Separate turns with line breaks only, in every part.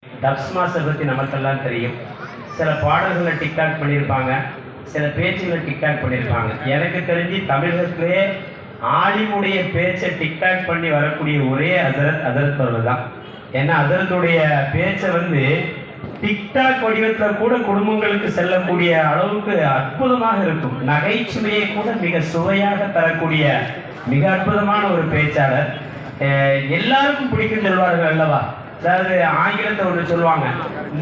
Dubs master பற்றி நமக்கெல்லாம் தெரியும். சில பாடல்களை டிக்டாக் பண்ணியிருப்பாங்க, சில பேச்சுகளை டிக்டாக் பண்ணியிருப்பாங்க. எனக்கு தெரிஞ்சு தமிழகத்திலே ஆலிமுடைய பேச்சை டிக்டாக் பண்ணி வரக்கூடிய ஒரே ஹசரத் அவர்கள் தான். ஏன்னா ஹசரத்துடைய பேச்சை டிக்டாக் வடிவத்தில் கூட குடும்பங்களுக்கு செல்லக்கூடிய அளவுக்கு அற்புதமாக இருக்கும். நகைச்சுவையை கூட மிக சுவையாக தரக்கூடிய மிக அற்புதமான ஒரு பேச்சாளர். எல்லாருக்கும் பிடிக்கும் சொல்வார்கள் அல்லவா? அதாவது ஆங்கிலத்தை ஒன்று சொல்லுவாங்க,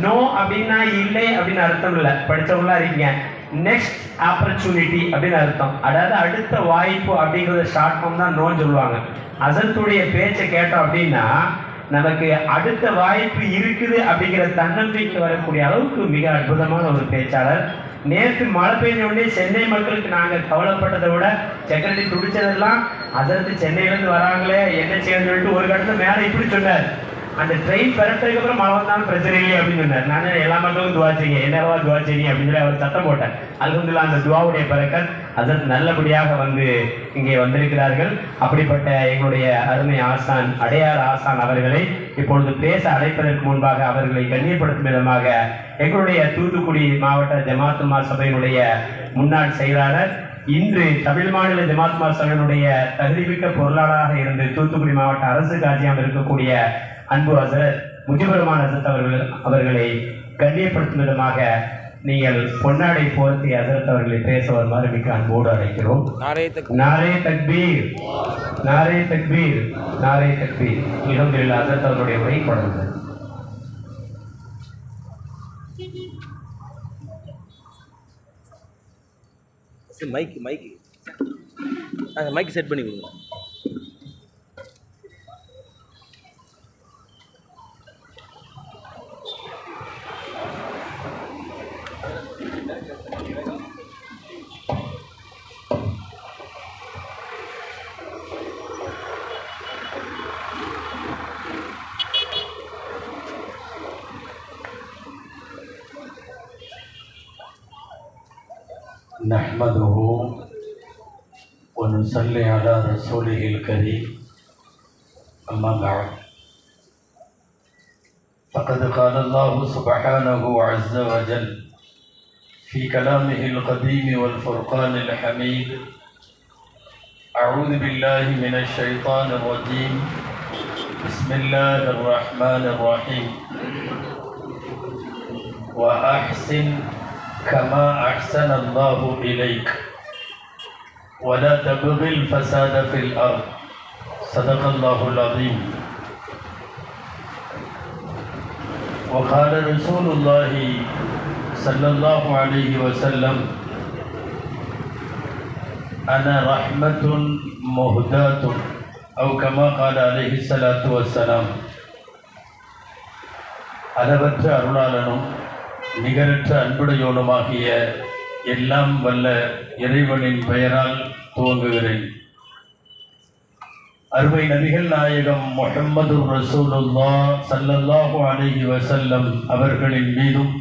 நோ அப்படின்னா இல்லை அப்படின்னு அர்த்தம் இல்லை. படித்தவங்களா இருக்கீங்க, நெக்ஸ்ட் ஆப்பர்ச்சுனிட்டி அப்படின்னு அர்த்தம். அதாவது அடுத்த வாய்ப்பு அப்படிங்கிறத ஷார்ட் ஃபார்ம் தான் நோன்னு சொல்லுவாங்க. ஹசரத்துடைய பேச்சை கேட்டோம் அப்படின்னா நமக்கு அடுத்த வாய்ப்பு இருக்குது அப்படிங்கிற தன்னம்பிக்கை வரக்கூடிய அளவுக்கு மிக அற்புதமான ஒரு பேச்சாளர். நேற்று மழை பெய்ஞ்ச உடனே சென்னை மக்களுக்கு நாங்கள் கவலைப்பட்டதை விட செக்ரட்டரி துடிச்சதெல்லாம் ஹசரத்து சென்னையிலேருந்து வராங்களே என்ன செய்யணும்னு சொல்லிட்டு ஒரு கட்டத்தில் மேலே இப்படி சொன்னார், அந்த ட்ரெயின் பெறட்டதுக்கு அப்புறம் மழை வந்தாலும் பிரச்சனை இல்லை அப்படின்னு சொன்னார். நான் எல்லா மக்களும் துவா செய்யுங்க, என்னவா துவா செய்யுங்க அப்படின்னு சொல்லி அவர் சத்தம் போட்டார். அல்ஹம்துலில்லாஹ் அந்த துவாவுடைய பரக்கத் ஹசரத் நல்லபடியாக இங்கே வந்திருக்கிறார்கள். அப்படிப்பட்ட எங்களுடைய அருமை ஆசான் அடையார் ஆசான் அவர்களை இப்பொழுது பேச அழைப்பதற்கு முன்பாக அவர்களை கண்ணியப்படுத்தும் விதமாக எங்களுடைய தூத்துக்குடி மாவட்ட ஜமாத் உலமா சபையினுடைய முன்னாள் செயலாளர், இன்று தமிழ் மாநில ஜமாத் உலமா சபையினுடைய தகுதிமிக்க பொருளாளராக இருந்து தூத்துக்குடி மாவட்ட அரசு காட்சியாக இருக்கக்கூடிய அன்பு ஹசரத் முஜிபுர் ரஹ்மான் ஹசரத் அவர்களை கண்ணியப்படுத்தும் விதமாக நீங்கள் பொன்னாடை போர்த்தி ஹசரத் அவர்களை பேச வருமாறு மிக்க அன்போடு அழைக்கிறோம். நாரே தக்பீர், நாரே தக்பீர், நாரே தக்பீர். அல்ஹம்துலில்லாஹ். ஹசரத் அவர்களுடைய உரை தொடர்ந்து.
மைக் செட் பண்ணி கொடுங்க.
नहमदुहु व नुसल्ली अला रसूलिहिल करीम अम्मा बअद फ़क़द क़ाल अल्लाहु सुब्हानहु अज़्ज़ व जल फ़ी कलामिहिल क़दीम वल फ़ुरक़ानिल हमीद अऊज़ु बिल्लाहि मिनश शैतानिर रजीम बिस्मिल्लाहिर रहमानिर रहीम व अहसिन कमा अहसन अल्लाहु इलैक वला तबगिल फसाद फिल अर्द सदक़ल्लाहुल अज़ीम वक़ाल रसूलुल्लाहि सल्लल्लाहु अलैहि वसल्लम अना रहमतुन मुहदातुन औ कमा क़ाल अलैहि ஸலாத்து வஸ்ஸலாம். அளவற்ற அருளாளனும் நிகரற்ற அன்புடையோனுமாகிய எல்லாம் வல்ல இறைவனின் பெயரால் துவங்குகிறேன். அருமை நபிகள் நாயகம் முஹம்மது ரசூலுல்லாஹ் ஸல்லல்லாஹு அலைஹி வஸல்லம் அவர்களின் மீதும்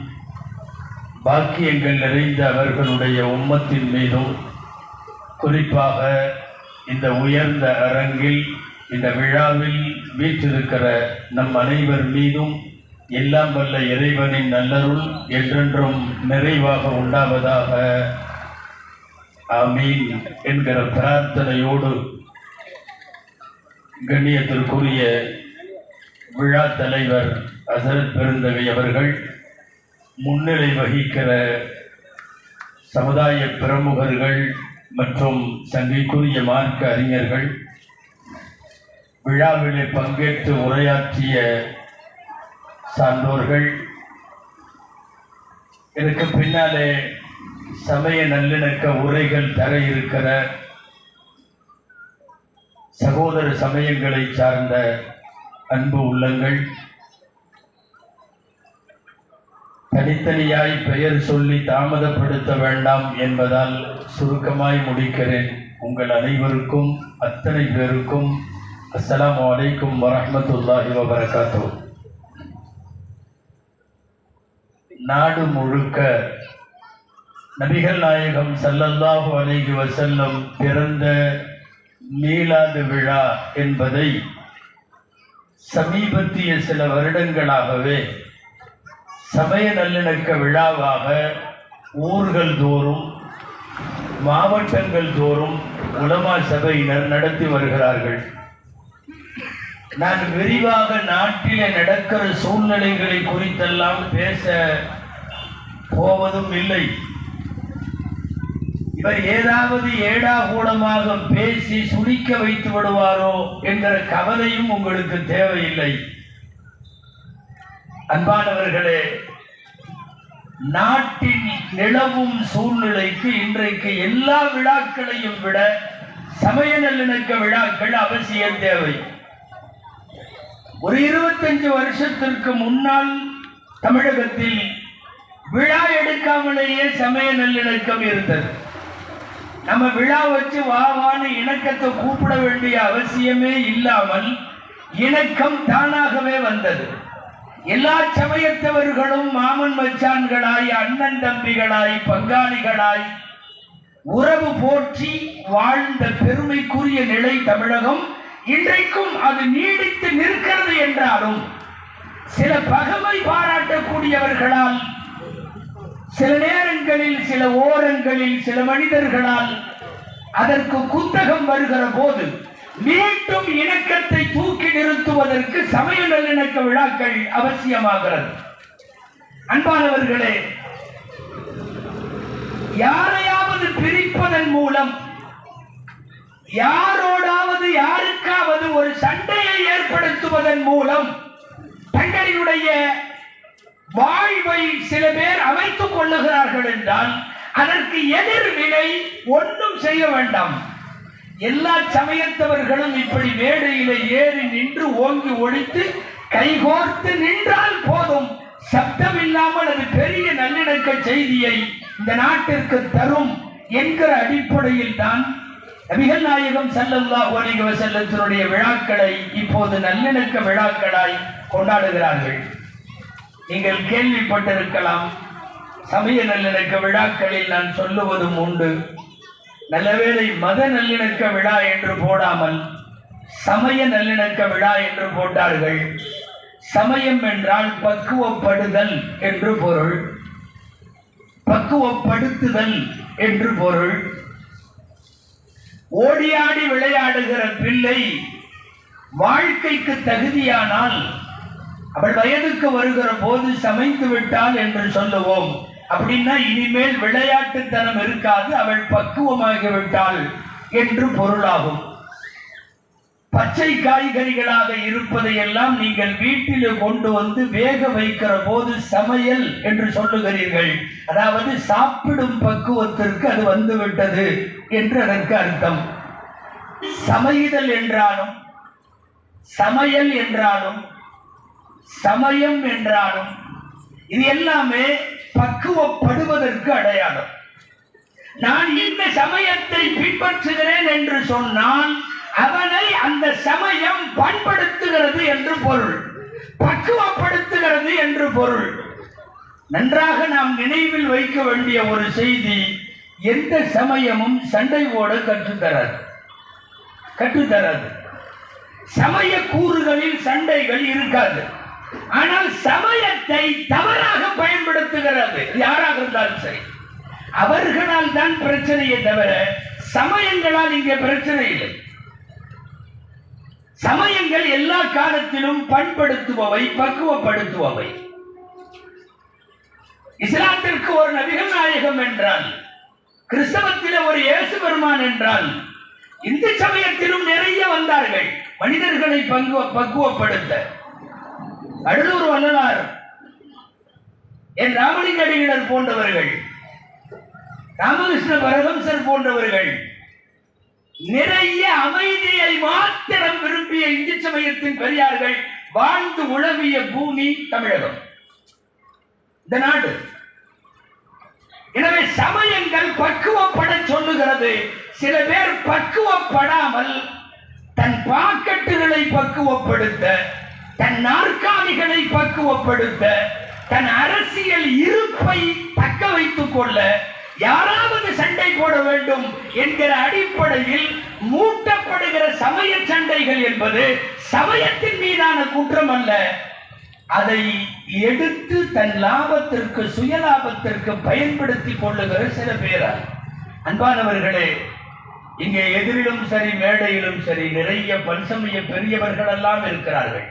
பாக்கியங்கள் நிறைந்த அவர்களுடைய உம்மத்தின் மீதும் குறிப்பாக இந்த உயர்ந்த அரங்கில் இந்த விழாவில் வீற்றிருக்கிற நம் அனைவர் மீதும் எல்லாம் வல்ல இறைவனின் நல்லருள் என்றென்றும் நிறைவாக உண்டாவதாக ஆமீன் என்கிற பிரார்த்தனையோடு கண்ணியத்திற்குரிய விழா தலைவர் ஹசரத் பெருந்தகை அவர்கள், முன்னிலை வகிக்கிற சமுதாய பிரமுகர்கள் மற்றும் சங்கைக்குரிய மார்க்க அறிஞர்கள், விழாவிலே பங்கேற்று உரையாற்றிய சான்றோர்கள், எனக்கு பின்னாலே சமய நல்லிணக்க உரைகள் தர இருக்கிற சகோதர சமயங்களை சார்ந்த அன்பு உள்ளங்கள், தனித்தனியாய் பெயர் சொல்லி தாமதப்படுத்த வேண்டாம் என்பதால் சுருக்கமாய் முடிக்கிறேன். உங்கள் அனைவருக்கும் அத்தனை பேருக்கும் அஸ்ஸலாமு அலைக்கும் வரஹ்மத்துல்லாஹி வபரகாத்துஹு. நாடு முழுக்க நபிகள் நாயகம் ஸல்லல்லாஹு அலைஹி வஸல்லம் பிறந்த மீலாது விழா என்பதை சமீபத்திய சில வருடங்களாகவே சமய நல்லிணக்க விழாவாக ஊர்கள் தோறும் மாவட்டங்கள் தோறும் உலமா சபையினர் நடத்தி வருகிறார்கள். நான் விரிவாக நாட்டிலே நடக்கிற சூழ்நிலைகளை குறித்தெல்லாம் பேச போவதும் இல்லை. இவர் ஏதாவது ஏடாகூடமாக பேசி சுழிக்க வைத்து விடுவாரோ என்கிற கவலையும் உங்களுக்கு தேவையில்லை. அன்பானவர்களே, நாட்டின் நிலவும் சூழ்நிலைக்கு இன்றைக்கு எல்லா விழாக்களையும் விட சமய நல்லிணக்க விழாக்கள் அவசியம் தேவை. ஒரு 25 வருஷத்திற்கு முன்னால் தமிழகத்தில் விழா எடுக்காமலேயே சமய நல்லிணக்கம் இருந்தது. நம்ம விழா வச்சு வான்னு இணக்கத்தை கூப்பிட வேண்டிய அவசியமே இல்லாமல் இணக்கம் தானாகவே வந்தது. எல்லா சமயத்தவர்களும் மாமன் மச்சான்களாய், அண்ணன் தம்பிகளாய், பங்காளிகளாய் உறவு போற்றி வாழ்ந்த பெருமைக்குரிய நிலை தமிழகம். இன்றைக்கும் அது நீடித்து நிற்கிறது என்றாலும் சில பகைமை பாராட்டக்கூடியவர்களால், சில நேரங்களில், சில ஓரங்களில், சில மனிதர்களால் அதற்கு குத்தகம் வருகிற போது மீண்டும் இணக்கத்தை தூக்கி நிறுத்துவதற்கு சமய நல்லிணக்க விழாக்கள் அவசியமாகிறது. அன்பானவர்களே, யாரையாவது பிரிப்பதன் மூலம், யாரோடாவது யாருக்காவது ஒரு சண்டையை ஏற்படுத்துவதன் மூலம் தங்களினுடைய வாழ்வை சில பேர் அமைத்துக் கொள்ளுகிறார்கள் என்றால் அதற்கு எதிர்வினை ஒன்றும் செய்ய வேண்டாம். எல்லா சமயத்தவர்களும் இப்படி மேடையில ஏறி நின்று ஓங்கி ஒழித்து கைகோர்த்து நின்றால் போதும். சப்தம் இல்லாமல் அது பெரிய நல்லிணக்க செய்தியை இந்த நாட்டிற்கு தரும் என்கிற அடிப்படையில் தான் நபிகள் நாயகம் ஸல்லல்லாஹு அலைஹி வஸல்லத்தினுடைய விழாக்களை இப்போது நல்லிணக்க விழாக்களாய் கொண்டாடுகிறார்கள். நீங்கள் கேள்விப்பட்டிருக்கலாம். சமய நல்லிணக்க விழாக்களில் நான் சொல்லுவதும் உண்டு. நல்லவேளை மத நல்லிணக்க விழா என்று போடாமல் சமய நல்லிணக்க விழா என்று போட்டார்கள். சமயம் என்றால் பக்குவப்படுதல் என்று பொருள், பக்குவப்படுத்துதல் என்று பொருள். ஓடியாடி விளையாடுகிற பிள்ளை வாழ்க்கைக்கு தகுதியானால் அவள் வயதுக்கு வருகிற போது சமைத்து விட்டாள் என்று சொல்லுவோம். அப்படின்னா இனிமேல் விளையாட்டுத்தனம் இருக்காது, அவள் பக்குவமாகிவிட்டாள் என்று பொருளாகும். பச்சை காய்கறிகளாக இருப்பதையெல்லாம் நீங்கள் வீட்டில் கொண்டு வந்து வேக வைக்கிற போது சமையல் என்று சொல்லுகிறீர்கள். அதாவது சாப்பிடும் பக்குவத்திற்கு அது வந்துவிட்டது என்று அதற்கு அர்த்தம். சமையல் என்றாலும், சமையல் என்றாலும், சமயம் என்றாலும் இது எல்லாமே பக்குவப்படுவதற்கு அடையாளம். நான் இந்த சமயத்தை பின்பற்றுகிறேன் என்று சொன்னால் அவனை அந்த சமயம் பண்படுத்துகிறது என்று பொருள், பக்குவப்படுத்துகிறது என்று பொருள். நன்றாக நாம் நினைவில் வைக்க வேண்டிய ஒரு செய்தி, எந்த சமயமும் சண்டை போட கற்றுத்தராது. சமய கூறுகளில் சண்டைகள் இருக்காது. ஆனால் சமயத்தை தவறாக பயன்படுத்துகிறது யாராக இருந்தாலும் சரி, அவர்களால் தான் பிரச்சனையை தவிர சமயங்களால் இங்கே பிரச்சனை இல்லை. சமயங்கள் எல்லா காலத்திலும் பண்படுத்துபவை, பக்குவப்படுத்துபவை. இஸ்லாத்திற்கு ஒரு நபிகள் நாயகம் என்றால், கிறிஸ்தவத்தில் ஒரு இயேசு பெருமான் என்றால், இந்து சமயத்திலும் நிறைய வந்தார்கள் மனிதர்களை பக்குவப்படுத்த. அடலூர் வள்ளலார், என் ராமலிங்க அடிகளார் போன்றவர்கள், ராமகிருஷ்ண பரமஹம்சர் போன்றவர்கள் நிறைய அமைதியை மாத்திரம் விரும்பிய இந்து சமயத்தின் பெரியார்கள் வாழ்ந்து உழவிய பூமி தமிழகம், இந்த நாடு. எனவே சமயங்கள் பக்குவப்பட சொல்லுகிறது. சில பேர் பக்குவப்படாமல் தன் பாக்கெட்டுகளை பக்குவப்படுத்த, தன் நாற்காலிகளை பக்குவப்படுத்த, தன் அரசியல் இருப்பை தக்க வைத்துக் கொள்ள யாராவது சண்டை போட வேண்டும் என்கிற அடிப்படையில் மூட்டப்படுகிற சமய சண்டைகள் என்பது சமயத்தின் மீதான குற்றம் அல்ல, அதை எடுத்து தன் லாபத்திற்கு சுயலாபத்திற்கு பயன்படுத்தி கொள்ளுகிற சில பேரால். அன்பானவர்களே, இங்கே எதிரிலும் சரி மேடையிலும் சரி நிறைய பல்சமய பெரியவர்கள் எல்லாம் இருக்கிறார்கள்.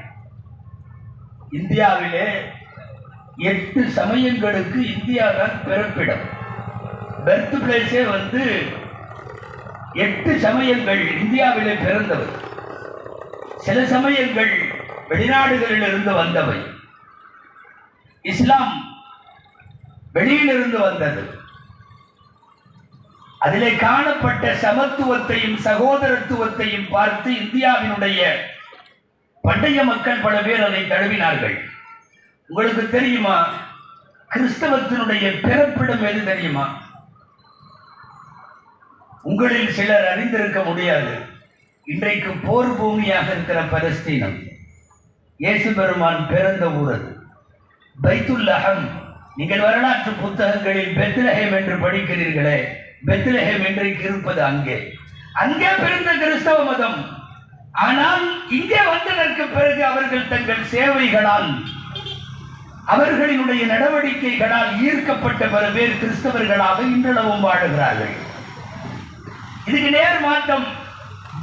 இந்தியாவிலே 8 சமயங்களுக்கு இந்தியாதான் பிறப்பிடம். பெர்த் பிளேஸே 8 சமயங்கள் இந்தியாவிலே பிறந்தவை. சில சமயங்கள் வெளிநாடுகளில் இருந்து வந்தவை. இஸ்லாம் வெளியிலிருந்து வந்தது. அதிலே காணப்பட்ட சமத்துவத்தையும் சகோதரத்துவத்தையும் பார்த்து இந்தியாவினுடைய பண்டைய மக்கள் பல பேர் அதை தழுவினார்கள். உங்களுக்கு தெரியுமா, கிறிஸ்தவத்தினுடைய பிறப்பிடம் எது தெரியுமா? உங்களில் சிலர் அறிந்திருக்க முடியாது. இன்றைக்கு போர் பூமியாக இருக்கிற பலஸ்தீனம், இயேசு பெருமான் பிறந்த ஊர் அது. பைத்துல்லஹம். நீங்கள் வரலாற்று புத்தகங்களில் பெத்லஹேம் என்று படிக்கிறீர்களே, பெத்லஹேம் இன்றைக்கு இருப்பது அங்கே. அங்கே பிறந்த கிறிஸ்தவ மதம். ஆனால் இங்கே வந்ததற்கு பிறகு அவர்கள் தங்கள் சேவைகளால், அவர்களினுடைய நடவடிக்கைகளால் ஈர்க்கப்பட்ட பல பேர் கிறிஸ்தவர்களாக இன்றளவும் வாழுகிறார்கள். இதுக்கு நேர் மாற்றம்.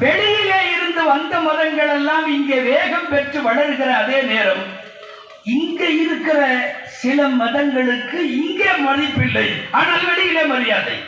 வெளியிலே இருந்து வந்த மதங்கள் எல்லாம் இங்கே வேகம் பெற்று வளர்கிற அதே நேரம் இங்கே இருக்கிற சில மதங்களுக்கு இங்கே மதிப்பில்லை, ஆனால் வெளியிலே மரியாதை.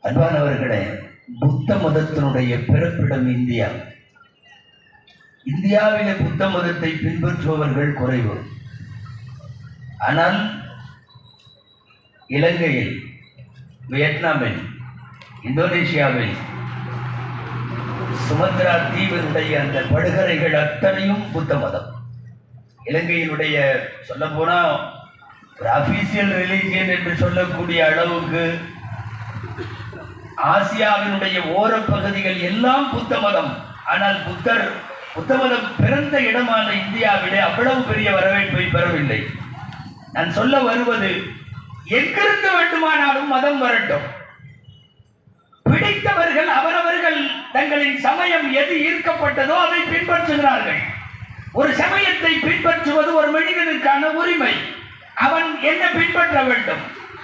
அன்பானவர்களே, புத்த மதத்தினுடைய பிறப்பிடம் இந்தியா. இந்தியாவிலே புத்த மதத்தை பின்பற்றுபவர்கள் குறைவு. ஆனால் இலங்கையில், வியட்நாமில், இந்தோனேஷியாவில், சுமத்ரா தீவினுடைய அந்த படுகரைகள் அத்தனையும் புத்த மதம். இலங்கையினுடைய சொல்ல போனா ஒரு அபிஷியல் ரிலீஜியன் என்று சொல்லக்கூடிய அளவுக்கு ஆசியாவினுடைய ஓரப்பகுதிகள் எல்லாம் புத்த மதம். ஆனால் புத்த மதம் பிறந்த இடமான இந்தியாவிலே அவ்வளவு பெரிய வரவேற்பை பெறவில்லை. நான் சொல்ல வருவது, எங்கிருந்து வேண்டுமானாலும் மதம் வரட்டும், படித்தவர்கள் அவரவர்கள் தங்களின் சமயம் எது ஈர்க்கப்பட்டதோ அதை பின்பற்றுகிறார்கள். ஒரு சமயத்தை பின்பற்றுவது ஒரு மனிதனுக்கான உரிமை. அவன் என்ன பின்பற்ற வேண்டும்,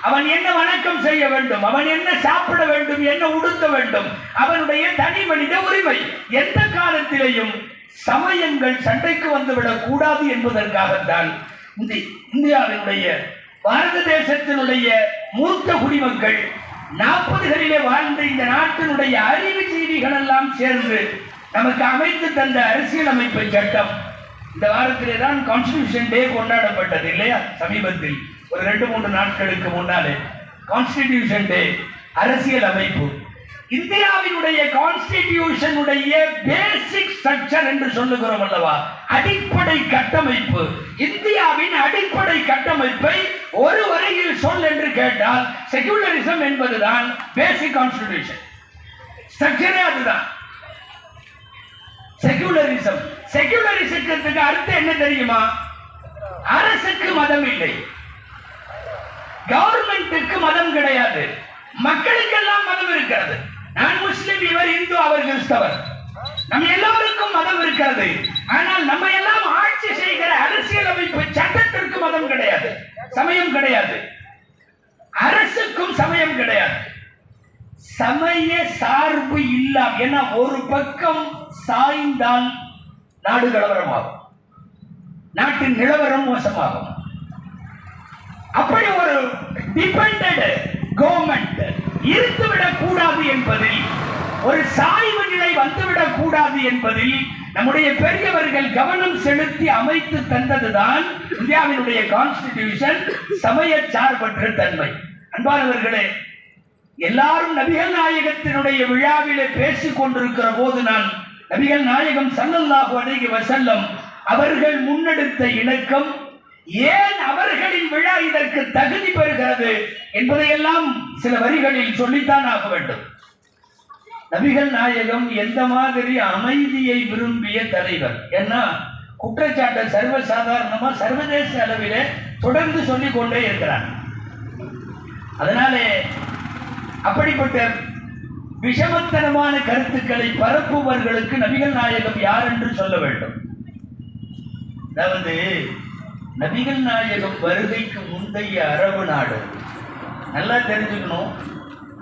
அவன் என்ன வணக்கம் செய்ய வேண்டும், அவன் என்ன சாப்பிட வேண்டும், என்ன உடுத்த வேண்டும், அவனுடைய தனி மனித உரிமை. எந்த காலத்திலேயும் சமயங்கள் சண்டைக்கு வந்துவிடக் கூடாது என்பதற்காகத்தான் இந்தியாவினுடைய பாரத தேசத்தினுடைய மூத்த குடிமக்கள் 40களிலே வாழ்ந்த இந்த நாட்டினுடைய அறிவுஜீவிகள் எல்லாம் சேர்ந்து நமக்கு அமைத்து தந்த அரசியலமைப்பு சட்டம். இந்த வாரத்திலே தான் கான்ஸ்டிடியூஷன் டே கொண்டாடப்பட்டது இல்லையா? சமீபத்தில் ஒரு 2-3 நாட்களுக்கு முன்னாலே கான்ஸ்டிடியூஷன் டே, அரசியல் அமைப்பு. இந்தியாவினுடைய கான்ஸ்டிடியூஷனுடைய பேசிக் ஸ்ட்ரக்சர் என்று சொல்லுகிறோம் அல்லவா, அடிப்படை கட்டமைப்பு. இந்தியாவின் அடிப்படை கட்டமைப்பை ஒரு வரையில் சொல் என்று கேட்டால் செகுலரிசம் என்பதுதான் பேசிக் கான்ஸ்டிடியூஷன் ஸ்ட்ரக்சரே. அதுதான் செகுலரிசம். செகுலரிசத்துக்கு அர்த்தம் என்ன தெரியுமா? அரசுக்கு மதம் இல்லை, கவர்மெண்ட்டுக்கு மதம் கிடையாது, மக்களுக்கெல்லாம் மதம் இருக்கிறது. நான் முஸ்லிம், இவர் இந்து, அவர் கிறிஸ்தவர், நம்ம எல்லோருக்கும் மதம் இருக்கிறது. ஆனால் நம்ம எல்லாம் ஆட்சி செய்கிற அரசியலமைப்பு சட்டத்திற்கு மதம் கிடையாது, சமயம் கிடையாது, அரசுக்கும் சமயம் கிடையாது. சமய சார்பு இல்லாம, ஏன்னா ஒரு பக்கம் சாய்ந்தால் நாடு கலவரமாகும், நாட்டின் நிலவரம் மோசமாகும். அப்படி ஒரு டிபெண்டட் கவர்மெண்ட் இருந்துவிடக் கூடாது என்பதில், ஒரு சாய்வு நிலை வந்துவிடக் கூடாது என்பதில் நம்முடைய பெரியவர்கள் கவனம் செலுத்தி அமைத்து தந்ததுதான் இந்தியாவினுடைய கான்ஸ்டிடியூஷன், சமய சார்பற்ற தன்மை. அன்பானவர்களே, எல்லாரும் நபிகள் நாயகத்தினுடைய விழாவிலே பேசிக் கொண்டிருக்கிற போது நான் நபிகள் நாயகம் ஸல்லல்லாஹு அலைஹி வஸல்லம் அவர்கள் முன்னெடுத்த இணக்கம், ஏன் அவர்களின் விழா இதற்கு தகுதி பெறுகிறது என்பதையெல்லாம் சில வரிகளில் சொல்லித்தான் ஆக வேண்டும். நபிகள் நாயகம் எந்த மாதிரி அமைதியை விரும்பிய தலைவர், ஏன்னா குற்றச்சாட்டை சர்வசாதாரணமா சர்வதேச அளவிலே தொடர்ந்து சொல்லிக் கொண்டே இருக்கிறார். அதனாலே அப்படிப்பட்ட விஷமத்தனமான கருத்துக்களை பரப்புவர்களுக்கு நபிகள் நாயகம் யார் என்று சொல்ல வேண்டும். அதாவது நபிகள் நாயகம் வருகைக்கு முந்தைய அரபு நாடு நல்லா தெரிஞ்சுக்கணும்,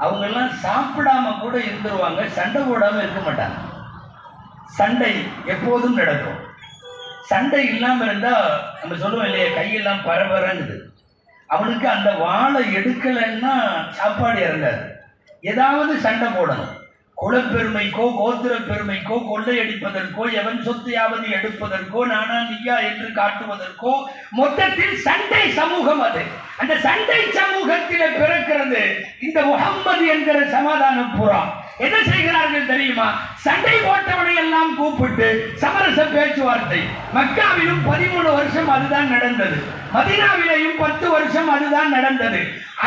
அவங்க எல்லாம் சாப்பிடாம கூட இருந்துருவாங்க, சண்டை போடாம இருக்க மாட்டாங்க. சண்டை எப்போதும் நடக்கும். சண்டை இல்லாம இருந்தா நம்ம சொல்லுவோம் இல்லையா, கையெல்லாம் பரபரங்குது. அவனுக்கு அந்த வாழை எடுக்கலைன்னா சாப்பாடு இறங்காது. ஏதாவது சண்டை போடணும். குலப்பெருமைக்கோ கோத்திர பெருமைக்கோ கொள்ளையடிப்பதற்கோ எவன் சொத்தையாவது எடுப்பதற்கோ நானா நீயா என்று காட்டுவதற்கோ மொத்தத்தில் சண்டை சமூகம் அது. அந்த சண்டை சமூகத்திலே பிறக்கிறது இந்த முஹம்மது என்கிற சமாதான புறா. என்ன செய்கிறார்கள் தெரியுமா? சண்டை போட்டவனை எல்லாம் கூப்பிட்டு சமரச பேச்சுவார்த்தை. மக்காவிலும் 13 வருஷம் அதுதான் நடந்தது, மதீனாவிலேயும் 10 வருஷம் அதுதான் நடந்தது.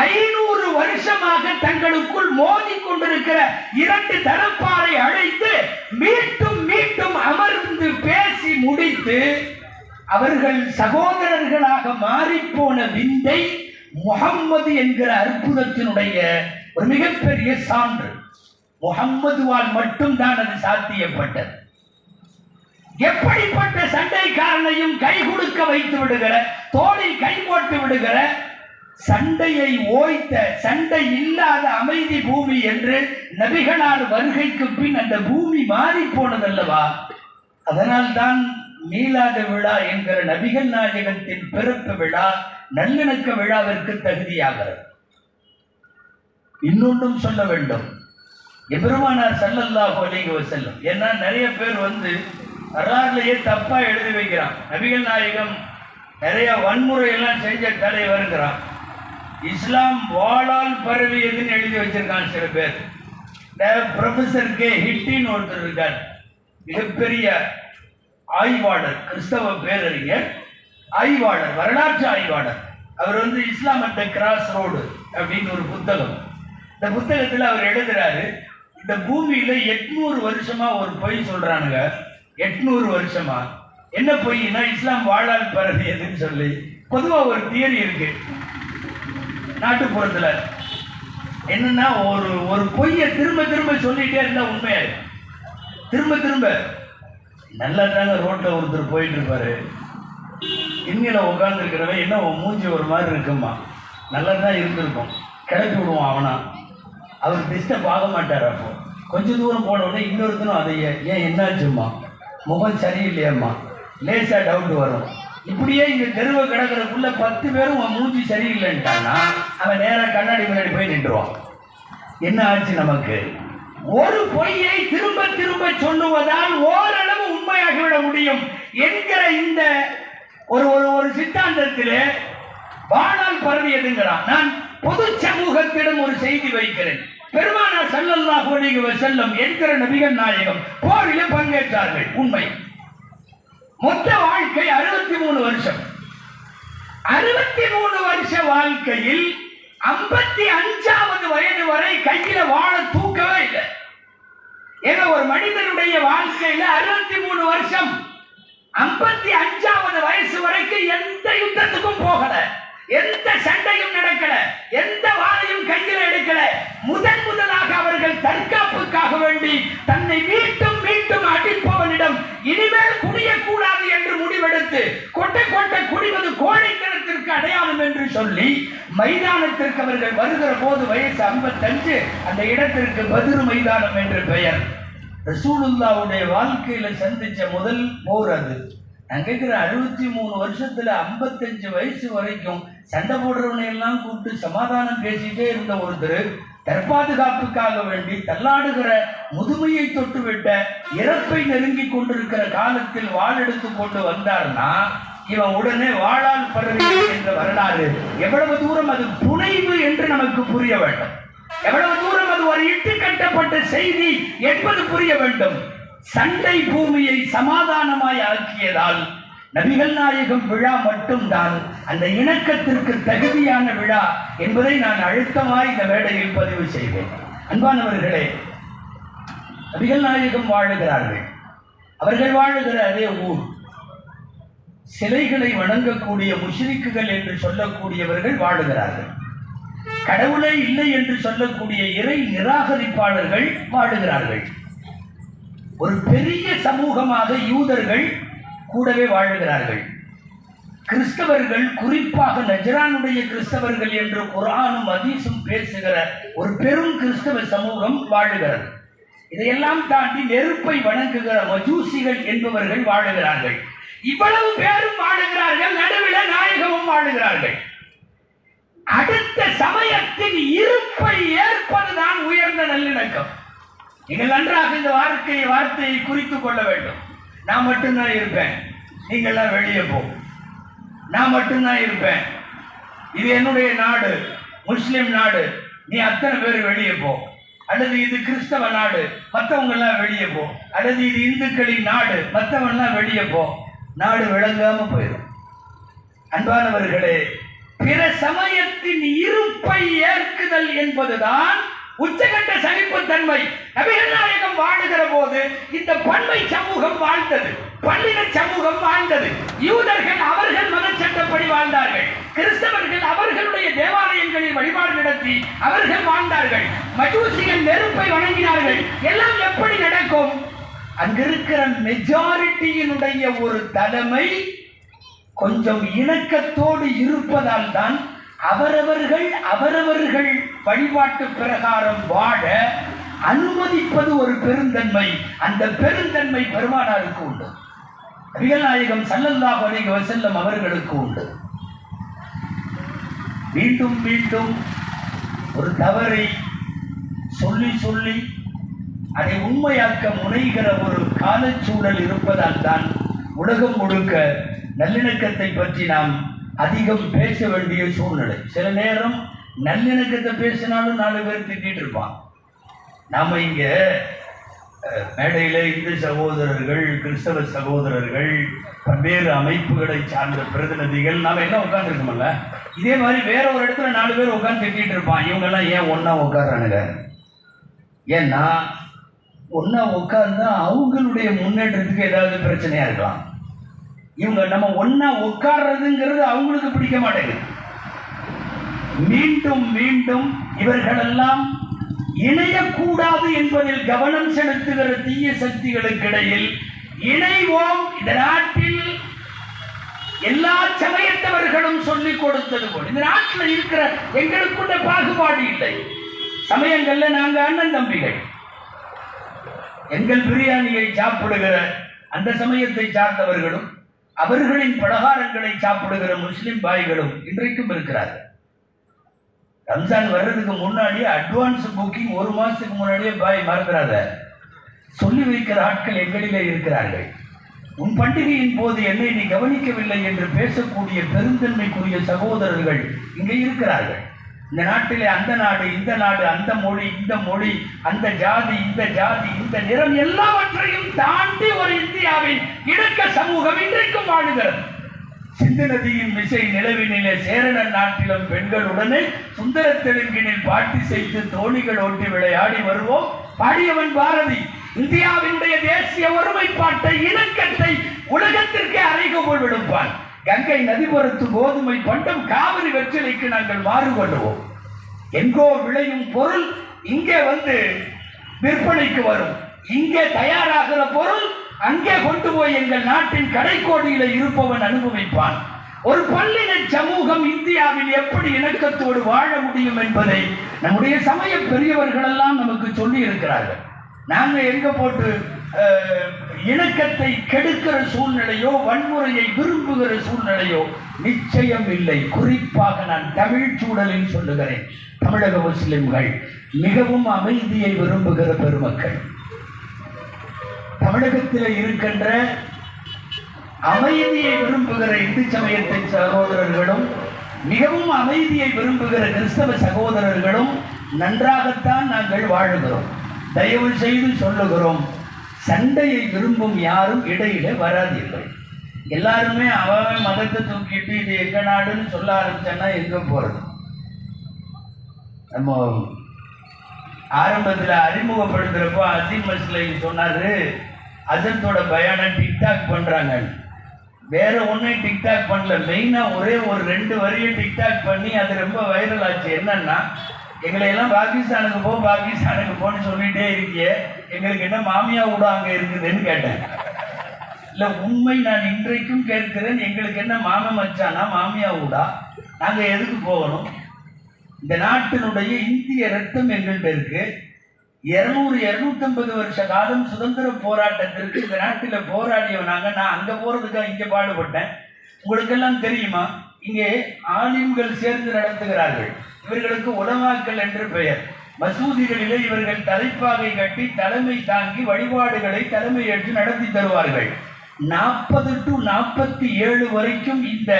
500 வருஷமாக தங்களுக்குள் மோதி கொண்டிருக்கிற 2 தரப்பாரை அழைத்து மீண்டும் மீண்டும் அமர்ந்து பேசி முடித்து அவர்கள் சகோதரர்களாக மாறிப்போன விந்தை முஹம்மது என்கிற அற்புதத்தினுடைய ஒரு மிகப்பெரிய சான்று. முஹம்மதுவால் மட்டும்தான் அது சாத்தியப்பட்டது. எப்படிப்பட்ட சண்டைக்காரனையும் கை கொடுக்க வைத்து விடுகிற, தோளில் கை போட்டு விடுகிற, சண்டையை ஓய்த்த, சண்டை இல்லாத அமைதி பூமி என்று நபிகளார் வருகைக்கு பின் அந்த பூமி மாறி போனதல்லவா. அதனால்தான் மீலாத விழா என்கிற நபிகள் நாயகத்தின் பிறப்பு விழா நல்லிணக்க விழாவிற்கு தகுதியாகிறது. இன்னொன்றும் சொல்ல வேண்டும், எபெருமானார் ஸல்லல்லாஹு அலைஹி வஸல்லம், ஏன்னா நிறைய பேர் வரலாறுலேயே தப்பா எழுதி வைக்கிறான். நபிகள் நாயகம் நிறைய வன்முறையெல்லாம் செஞ்ச தலைவருங்கிறான். இஸ்லாம் வாளால் பரவியதுன்னு எழுதி வச்சிருக்கான் சில பேர். ப்ரொஃபசர் கே ஹிட்டின்னு ஒருத்தர் இருக்கார், மிகப்பெரிய ஆய்வாளர், கிறிஸ்தவ பேரறிஞர், ஆய்வாளர், வரலாற்று ஆய்வாளர். அவர் இஸ்லாம் அட் த கிராஸ் ரோடு அப்படின்னு ஒரு புத்தகம். இந்த புத்தகத்தில் அவர் எழுதுறாரு, இந்த பூமியில 800 வருஷமா ஒரு பொய் சொல்றானுங்க. 800 வருஷமா என்ன பொய்னா இஸ்லாம் வாழால் பரவியதுன்னு சொல்லி பொதுவா ஒரு தியரி இருக்கு நாட்டுப்புறத்துல. என்னன்னா ஒரு பொய்யை திரும்ப திரும்ப சொல்லிட்டே இருந்தா உண்மையா திரும்ப திரும்ப நல்லா தாங்க ரோட்ல ஒருத்தர் போயிட்டு இருப்பாரு, இன்னில உட்கார்ந்து இருக்கிறவன் என்ன உன் மூஞ்சி ஒரு மாதிரி இருக்குமா, நல்லா தான் இருந்திருக்கும், கிளப்பி விடுவான் அவனா. அவர் டிஸ்டர்ப் ஆக மாட்டார். அப்போ கொஞ்சம் தூரம் போன உடனே இன்னொருத்தனும் அதை ஏன் என்னாச்சும்மா, முகம் சரியில்லையம்மா, லேசாக டவுட் வரும். இப்படியே இங்கே தெருவை கிடக்கிறதுக்குள்ள 10 பேரும் உன் மூஞ்சி சரியில்லைன்ட்டான்னா அவன் நேராக கண்ணாடி முன்னாடி போய் நின்றுவான். என்ன ஆச்சு நமக்கு? ஒரு பொய்யை திரும்ப திரும்ப சொல்லுவதால் ஓரளவு உண்மையாகிவிட முடியும் என்கிற இந்த ஒரு சித்தாந்தத்திலே வாழால் பரவியதுங்கிறான். நான் பொது சமூகத்திடம் ஒரு செய்தி வைக்கிறேன். பெருமானார் ஸல்லல்லாஹு அலைஹி வஸல்லம் என்கிற நபிகள் நாயகம் போரிலே பங்கேற்றார்கள். உண்மை. மொத்த வாழ்க்கை 63 வருஷம். 63 வருஷ வாழ்க்கையில் 55வது வயது வரை கையில வாழ தூக்கவே இல்லை. ஏன்னா ஒரு மனிதனுடைய வாழ்க்கையில 63 வருஷம், 55வது வயசு வரைக்கும் எந்த யுத்தத்துக்கும் போகல, எந்த சண்டையும் நடக்கல, எந்த வாளையும் கையில் எடுக்கல. முதலாக அவர்கள் தற்காப்புக்காக வேண்டி தன்னை மீண்டும் மீண்டும் அடிப்பவனிடம் இனிமேல் குடியக்கூடாது என்று முடிவெடுத்து கொட்டை கொட்டை குடிவது கோழைத்தனத்திற்கு அடையாளம் என்று சொல்லி மைதானத்திற்கு அவர்கள் வருகிற போது வயசு 55, அந்த இடத்திற்கு பத்ரு மைதானம் என்று பெயர். ரசூலுல்லாஹ்வுடைய வாழ்க்கையில சந்திச்ச முதல் போர் அது. நான் கேட்கிற 63 வருஷத்துல 55 வயசு வரைக்கும் சண்டை போடுறவனை எல்லாம் கூப்பிட்டு சமாதானம் பேசிட்டே இருந்த ஒருத்தர் தற்பாதுகாப்புக்காக வேண்டி தள்ளாடுகிற முதுமையை தொட்டுவிட்ட இறப்பை நெருங்கி கொண்டிருக்கிற காலத்தில் வாள் எடுத்து கொண்டு வந்தார்னா இவன் உடனே வாளால் பரவி என்ற வரலாறு எவ்வளவு தூரம் அது புனைவு என்று நமக்கு புரிய வேண்டும், எவ்வளவு தூரம் அது ஒரு இட்டு கட்டப்பட்ட செய்தி என்பது புரிய வேண்டும். சண்டை பூமியை சமாதானமாய் ஆக்கியதால் நபிகள் நாயகம் விழா மட்டும்தான் அந்த இணக்கத்திற்கு தகுதியான விழா என்பதை நான் அழுத்தமாய் இந்த வேளையில் பதிவு செய்வேன். அன்பானவர்களே, நபிகள் நாயகம் வாழுகிறார்கள். அவர்கள் வாழுகிற அதே ஊர் சிலைகளை வணங்கக்கூடிய முஷ்ரிக்குகள் என்று சொல்லக்கூடியவர்கள் வாழுகிறார்கள். கடவுளே இல்லை என்று சொல்லக்கூடிய இறை நிராகரிப்பாளர்கள் வாழுகிறார்கள். ஒரு பெரிய சமூகமாக யூதர்கள் கூடவே வாழுகிறார்கள். கிறிஸ்தவர்கள், குறிப்பாக நஜ்ரானுடைய கிறிஸ்தவர்கள் என்று குர்ஆனும் ஹதீஸும் பேசுகிற ஒரு பெரும் கிறிஸ்தவ சமூகம் வாழுகிறது. இதையெல்லாம் தாண்டி நெருப்பை வணங்குகிற மஜூசிகள் என்பவர்கள் வாழுகிறார்கள். இவ்வளவு பேரும் வாழுகிறார்கள். நடுவில் நாயகமும் வாழுகிறார்கள். அடுத்த சமயத்தின் இருப்பை ஏற்பதுதான் உயர்ந்த நல்லிணக்கம். நீங்கள் நன்றாக இந்த வார்த்தையை குறித்துக் கொள்ள வேண்டும். நான் மட்டும்தான் இருப்பேன், நீங்கள்லாம் வெளியே போ. நான் மட்டும்தான் இருப்பேன், இது என்னுடைய நாடு, முஸ்லிம் நாடு, நீ அத்தனை பேர் வெளியே போ. அல்லது இது கிறிஸ்தவ நாடு, மற்றவங்க எல்லாம் வெளியே போ. அல்லது இது இந்துக்களின் நாடு, மற்றவங்கெல்லாம் வெளியே போ. நாடு விளங்காம போயிடும். அன்பானவர்களே, பிற சமயத்தின் இருப்பை ஏற்குதல் என்பதுதான் உச்சகட்ட சகிப்புத்தன்மை. நபிகள் நாயகம் வாழுகிற போது இந்த பன்மை சமூகம் வாழ்ந்தது, பல்லின சமூகம் வாழ்ந்தது. யூதர்கள் அவர்கள் மதச்சட்டப்படி வாழ்ந்தார்கள், கிறிஸ்தவர்கள் அவர்களுடைய தேவாலயங்களில் வழிபாடு நடத்தி அவர்கள் வாழ்ந்தார்கள், மஜூசிகள் நெருப்பை வணங்கினார்கள். எல்லாம் எப்படி நடக்கும்? அங்கிருக்கிற மெஜாரிட்டியினுடைய ஒரு தலைமை கொஞ்சம் இணக்கத்தோடு இருப்பதால் தான் அவரவர்கள் வழிபாட்டு பிரகாரம் வாழ அனுமதிப்பது ஒரு பெருந்தன்மை. அந்த பெருந்தன்மை பெருமானாருக்கு உண்டு, நபிகள் நாயகம் ஸல்லல்லாஹு அலைஹி வஸல்லம் அவர்களுக்கு உண்டு. மீண்டும் மீண்டும் ஒரு தவறை சொல்லி சொல்லி அதை உண்மையாக்க முனைகிற ஒரு காலச்சூழல் இருப்பதால் தான் உலகம் முழுக்க நல்லிணக்கத்தை பற்றி நாம் அதிகம் பேச வேண்டிய சூழ்நிலை. சில நேரம் நல்லிணக்கத்தை பேசினாலும் 4 பேர் திட்டிட்டு இருப்பான். நாம இங்க மேடையில இந்து சகோதரர்கள், கிறிஸ்தவ சகோதரர்கள், பல்வேறு அமைப்புகளை சார்ந்த பிரதிநிதிகள் நாம எல்லாம் உட்கார்ந்துருக்கோம்ல. இதே மாதிரி வேற ஒரு இடத்துல 4 பேர் உட்கார்ந்து திட்டிட்டு இருப்பான். இவங்கெல்லாம் ஏன் ஒன்னா உட்கார்றானுங்க? ஏன்னா ஒன்னா உட்கார்ந்தா அவங்களுடைய முன்னேற்றத்துக்கு ஏதாவது பிரச்சனையா இருக்கலாம். இவங்க நம்ம ஒன்னா உட்கார்றதுங்கிறது அவங்களுக்கு பிடிக்க மாட்டேங்குது. மீண்டும் மீண்டும் இவர்களெல்லாம் இணையக்கூடாது என்பதில் கவனம் செலுத்துகிற தீய சக்திகளுக்கு இடையில் இணைவோம். இந்த நாட்டில் எல்லா சமயத்தவர்களும் சொல்லிக் கொடுத்தது போல் இந்த நாட்டில் இருக்கிற எங்களுக்குள்ள பாகுபாடு இல்லை. சமயங்கள்ல நாங்க அண்ணன் தம்பிகள். எங்கள் பிரியாணியை சாப்பிடுகிற அந்த சமயத்தை சார்ந்தவர்களும் அவர்களின் பலகாரங்களை சாப்பிடுகிற முஸ்லிம் பாய்களும் இன்றைக்கும் இருக்கிறார்கள். ரம்ஜான் வர்றதுக்கு முன்னாடியே அட்வான்ஸ் புக்கிங் 1 மாசத்துக்கு முன்னாடியே பாய் மறந்துடாத சொல்லி வைக்கிற ஆட்கள் எங்களிலே இருக்கிறார்கள். உன் பண்டிகையின் போது என்னை நீ கவனிக்கவில்லை என்று பேசக்கூடிய பெருந்தன்மைக்குரிய சகோதரர்கள் இங்கே இருக்கிறார்கள். இந்த நாட்டிலே அந்த நாடு இந்த நாடு, அந்த மொழி இந்த மொழி, அந்த ஜாதி இந்த ஜாதி, இந்த நிறம் எல்லாவற்றையும் தாண்டி ஒரு இந்தியாவின் இணக்க சமூகம் இன்றைக்கும் வாழுகிறது. சிந்து நதியின் விசை நிலவினிலே சேரணன் நாட்டிலும் பெண்களுடனே சுந்தர தெலுங்கினில் பாட்டி செய்து தோணிகள் ஓட்டி விளையாடி வருவோம் பாடியவன் பாரதி. இந்தியாவினுடைய தேசிய ஒருமைப்பாட்டை இணக்கத்தை உலகத்திற்கே அறைகோல் விடுப்பான். கங்கை நதிபுரத்து கோதுமை பண்டம் காவிரி வெற்றிலைக்கு நாங்கள் மாறுபடுவோம். எங்கோ விளையும் பொருள் இங்கே வந்து விற்பனைக்கு வரும். இங்கே தயாராகிற பொருள் அங்கே கொண்டு போய் எங்கள் நாட்டின் கடைக்கோடியில இருப்பவன் அனுபவிப்பான். ஒரு பல்லின சமூகம் இந்தியாவில் எப்படி இணக்கத்தோடு வாழ முடியும் என்பதை நம்முடைய சமய பெரியவர்கள் எல்லாம் நமக்கு சொல்லி இருக்கிறார்கள். நாங்க எங்க போட்டு இணக்கத்தை கெடுக்கிற சூழ்நிலையோ வன்முறையை விரும்புகிற சூழ்நிலையோ நிச்சயம் இல்லை. குறிப்பாக நான் தமிழ் சூழலில் சொல்லுகிறேன். தமிழக முஸ்லிம்கள் மிகவும் அமைதியை விரும்புகிற பெருமக்கள். தமிழகத்தில் இருக்கின்ற அமைதியை விரும்புகிற இந்து சமயத்தை சகோதரர்களும் மிகவும் அமைதியை விரும்புகிற கிறிஸ்தவ சகோதரர்களும் நன்றாகத்தான் நாங்கள் வாழுகிறோம். தயவு செய்து சொல்லுகிறோம், சண்டையை விரும்பும் யாரும் இடையில வராதில்லை. எல்லாருமே அவன் மதத்தை தூக்கிட்டு இது எங்க நாடுன்னு சொல்ல ஆரம்பிச்சேன்னா எங்க போறது? நம்ம ஆரம்பத்தில் அறிமுகப்படுத்துறப்போ அசீம் மஸ்லை சொன்னாரு, அசத்தோட பயானை டிக்டாக் பண்றாங்க. வேற ஒன்றும் டிக்டாக் பண்ணல, மெயினா ஒரே ஒரு 2 வரியை டிக்டாக் பண்ணி அது ரொம்ப வைரல் ஆச்சு. என்னன்னா, எங்களை எல்லாம் பாகிஸ்தானுக்கு போன்னு சொல்லிட்டே இருக்கியே, எங்களுக்கு என்ன மாமியா கூட அங்க இருக்குதுன்னு கேட்டேன். இல்ல உண்மை நான் இன்றைக்கும் கேட்கிறேன், எங்களுக்கு என்ன மாமன் மச்சானா மாமியா ஊடா? நாங்க எதுக்கு போகணும்? இந்த நாட்டினுடைய இந்திய ரத்தம் எங்கள்கிட்ட இருக்கு. 200-250 வருஷ காலம் சுதந்திர போராட்டத்திற்கு இந்த நாட்டில் போராடியவனாங்க. நான் அங்க போறதுக்காக இங்க பாடுபட்டேன். உங்களுக்கெல்லாம் தெரியுமா, இங்கே ஆலிம்கள் சேர்ந்து நடத்துகிறார்கள். இவர்களுக்கு உலமாக்கள் என்று பெயர். மசூதிகளிலே இவர்கள் தலைப்பாகை கட்டி தலைமை தாங்கி வழிபாடுகளை தலைமை ஏற்று நடத்தி தருவார்கள். 40 to 47 வரைக்கும் இந்த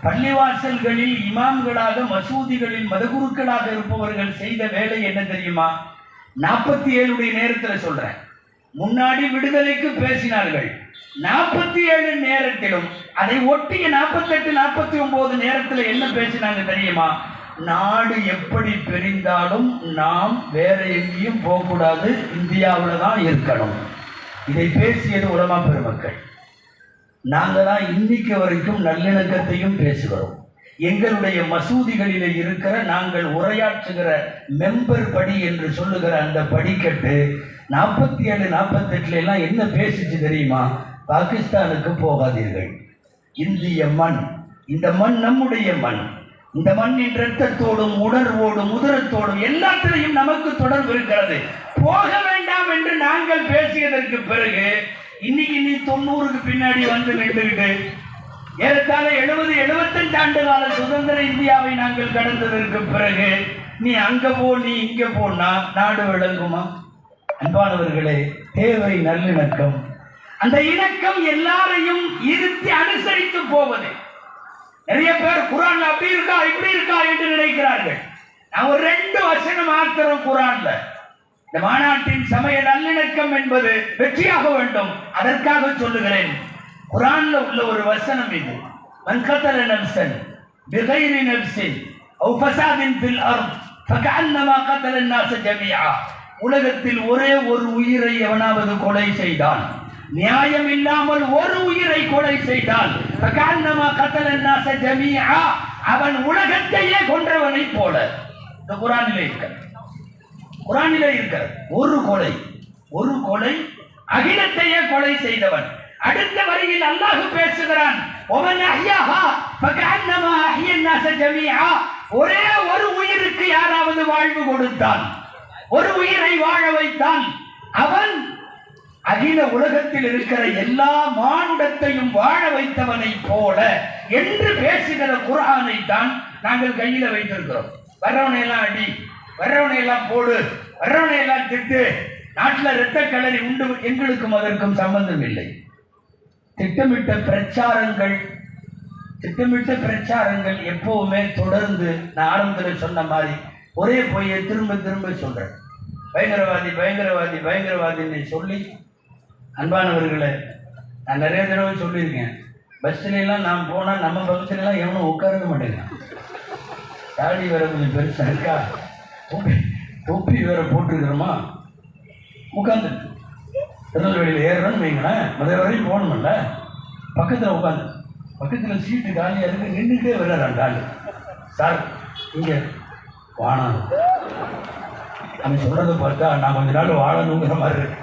பள்ளிவாசல்களில் இமாம்களாக மசூதிகளில் மதகுருக்களாக இருப்பவர்கள் செய்த வேலை என்ன தெரியுமா? 47 நேரத்தில் சொல்றேன், முன்னாடி விடுதலைக்கு பேசினார்கள். 47 நேரத்திலும் அதை ஒட்டிய 48-49 நேரத்தில் என்ன பேசினாங்க தெரியுமா? நாடு எப்படி பிரிந்தாலும் நாம் வேற எங்கேயும் போகக்கூடாது, இந்தியாவில் தான் இருக்கணும். இதை பேசியது உலமா பெருமக்கள். நாங்கள் தான் இன்னைக்கு வரைக்கும் நல்லிணக்கத்தையும் பேசுகிறோம். எங்களுடைய மசூதிகளில் இருக்கிற நாங்கள் உரையாற்றுகிற மெம்பர் படி என்று சொல்லுகிற அந்த படிக்கட்டு 47-48 எல்லாம் என்ன பேசிச்சு தெரியுமா? பாகிஸ்தானுக்கு போகாதீர்கள், இந்திய மண், இந்த மண் நம்முடைய மண், இந்த மண்ணின் இரத்தத்தோடும் உணர்வோடும் உதரத்தோடும் எல்லாத்திலையும் நமக்கு தொடர்பு இருக்கிறது, போக வேண்டாம் என்று நாங்கள் பேசியதற்கு பிறகு இன்னைக்கு நீ 90க்கு பின்னாடி வந்து நின்றுகிட்டு ஏறத்தாழ 70-75 ஆண்டு கால சுதந்திர இந்தியாவை நாங்கள் கடந்ததற்கு பிறகு நீ அங்க போ நீ இங்க போனா நாடு விளங்குமா? அன்பானவர்களே, தேவை நல்லிணக்கம். அந்த இணக்கம் எல்லாரையும் இருத்தி அனுசரித்து போவது. நிறைய பேர் குரான்ல அப்படி இருக்கா இப்படி இருக்கா என்று நினைக்கிறார்கள். நான் ஒரு 2 வசனம் மாத்திரம் குரான்ல, இந்த மாநாட்டின் சமய நல்லிணக்கம் என்பது வெற்றியாக வேண்டும், அதற்காக சொல்லுகிறேன். குரான்ல உள்ள ஒரு வசனம் இது. மன் கதல நஃப்ஸன் பிகைரி நஃப்ஸின் அவ் ஃபஸாதின் ஃபில் அர்த் ஃபகஅன்னமா கதல الناس ஜமீஆ. உலகத்தில் ஒரே ஒரு உயிரை எவனாவது கொலை செய்தால், நியாயம் இல்லாமல் ஒரு உயிரை கொலை செய்தால், ஃபகஅன்னமா கதல الناس ஜமீஆ, அவன் உலகத்தையே கொன்றவனை போல. இந்த குரானிலே இருக்க ஒரு கொலை அகிலத்தையே கொலை செய்தவன். அடுத்த வரியில் அல்லாஹ் பேசுகிறான், ஒரே ஒரு உயிருக்கு யாராவது வாழ்வு கொடுத்தான், ஒரு உயிரை வாழ வைத்தான், அவன் அகில உலகத்தில் இருக்கிற எல்லா மானுடத்தையும் வாழ வைத்தவனை போல என்று பேசுகிற குர்ஆனை தான் நாங்கள் கையில வைத்திருக்கிறோம். வர்றவனை எல்லாம் அடி, வர்றவனை எல்லாம் போடு, வர்றவனை எல்லாம் திட்டு, நாட்டில் இரத்த களரி உண்டு, எங்களுக்கும் அதற்கும் சம்பந்தம் இல்லை. திட்டமிட்ட பிரச்சாரங்கள் எப்பவுமே தொடர்ந்து, நான் ஆரம்பத்தில் சொன்ன மாதிரி ஒரே பொய்யை திரும்ப திரும்ப சொல்றேன். பயங்கரவாதின்னு சொல்லி, அன்பானவர்களை நான் நிறைய தடவை சொல்லியிருக்கேன். பஸ்லாம் நான் போனால் நம்ம பஸ்லாம் எவனும் உட்காரவே மாட்டேங்கிறான். தாடி வேற கொஞ்சம் பெருசாக இருக்கா, தொப்பி வேற போட்டுருக்கிறோமா, உட்காந்து திருநெல்வேலியில் ஏறுறோன்னு வைங்களேன், முதல் வரையும் போகணுமில்ல, பக்கத்தில் சீட்டு காலியாக இருக்கு, நின்றுட்டே வர்றான் காலி. சார் இங்கே வாழணும், நம்ம சொல்கிறத பார்த்தா நான் கொஞ்ச நாள் வாழணுங்கிற மாதிரி இருக்கு.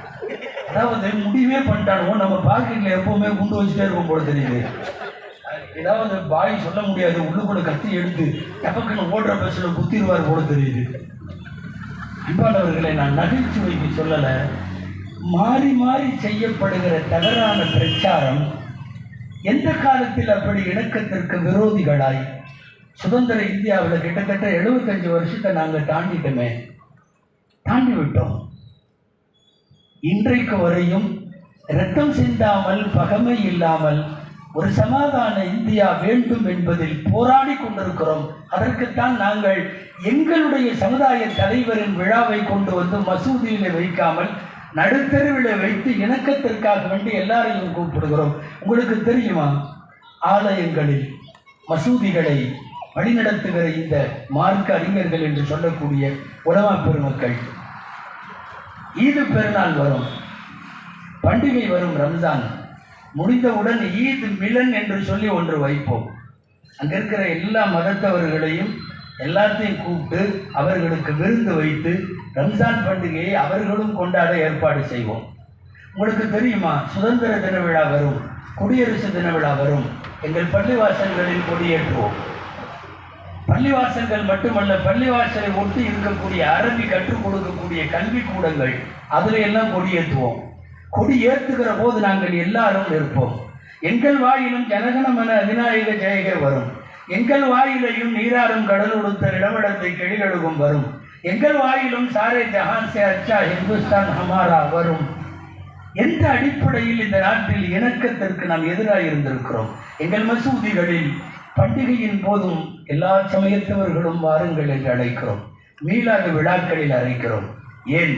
அதாவது முடிவே பண்ணிட்டானுவோம், நம்ம பாக்கெட்டில் எப்போவுமே குண்டு வச்சுட்டே இருக்கும் போல தெரியுது. ஏதாவது பாய் சொல்ல முடியாது, உள்ளுக்குள்ள கத்தி எடுத்து டபக்குன்னு ஓடுற பஸ்ஸில் குத்திடுவார் போல தெரியுது. அன்பானவர்களை நான் நகைச்சுவைக்கு சொல்லலை, மாறி மாறி செய்யப்படுகிற தவறான பிரச்சாரம் எந்த காலத்தில் அப்படி இணக்கத்திற்கு விரோதிகளாய் சுதந்திர இந்தியாவில் கிட்டத்தட்ட 75 வருஷத்தை நாங்கள் தாண்டி விட்டோம். இன்றைக்கு வரையும் இரத்தம் சிந்தாமல், பகமை இல்லாமல் ஒரு சமாதான இந்தியா வேண்டும் என்பதில் போராடி கொண்டிருக்கிறோம். அதற்குத்தான் நாங்கள் எங்களுடைய சமுதாய தலைவரின் விழாவை கொண்டு வந்து மசூதியில் வைக்காமல் நடுத்தருவில் வைத்து இணக்கத்திற்காக வேண்டி எல்லாரையும் கூப்பிடுகிறோம். உங்களுக்கு தெரியுமா, ஆலயங்களில் மசூதிகளை வழிநடத்துகிற இந்த மார்க்க அறிஞர்கள் என்று சொல்லக்கூடிய உலமா பெருமக்கள், ஈது பெருநாள் வரும், பண்டிகை வரும், ரம்ஜான் முடிந்தவுடன் ஈத் மிலன் என்று சொல்லி ஒன்று வைப்போம். அங்கே இருக்கிற எல்லா மதத்தவர்களையும் எல்லாத்தையும் கூப்பிட்டு அவர்களுக்கு விருந்து வைத்து ரம்ஜான் பண்டிகையை அவர்களும் கொண்டாட ஏற்பாடு செய்வோம். உங்களுக்கு தெரியுமா, சுதந்திர தின விழா வரும், குடியரசு தின விழா வரும், எங்கள் பள்ளிவாசல்களில் கொடியேற்றுவோம். பள்ளிவாசல்கள் மட்டுமல்ல, பள்ளிவாசலை ஒட்டி இருக்கக்கூடிய அரபி கற்றுக் கொடுக்கக்கூடிய கல்விக்கூடங்கள், அதில் எல்லாம் கொடியேற்றுவோம். கொடி ஏற்றுகிற போது நாங்கள் எல்லாரும் இருப்போம். எங்கள் வாயிலும் ஜனகணமன அதிநாயக ஜெயக வரும், எங்கள் வாயிலையும் நீராறும் கடல் உடுத்த இடமிடத்தை கெழிலழுகும் வரும், எங்கள் வாயிலும் சாரே ஜஹான் சே அச்சா ஹிந்துஸ்தான் ஹமாரா வரும். எந்த அடிப்படையில் இந்த நாட்டில் இணக்கத்திற்கு நாம் எதிராக இருந்திருக்கிறோம்? எங்கள் மசூதிகளில் பண்டிகையின் போதும் எல்லா சமயத்தவர்களும் வாருங்கள் என்று அழைக்கிறோம், மீளாத விழாக்களில் அழைக்கிறோம். ஏன்?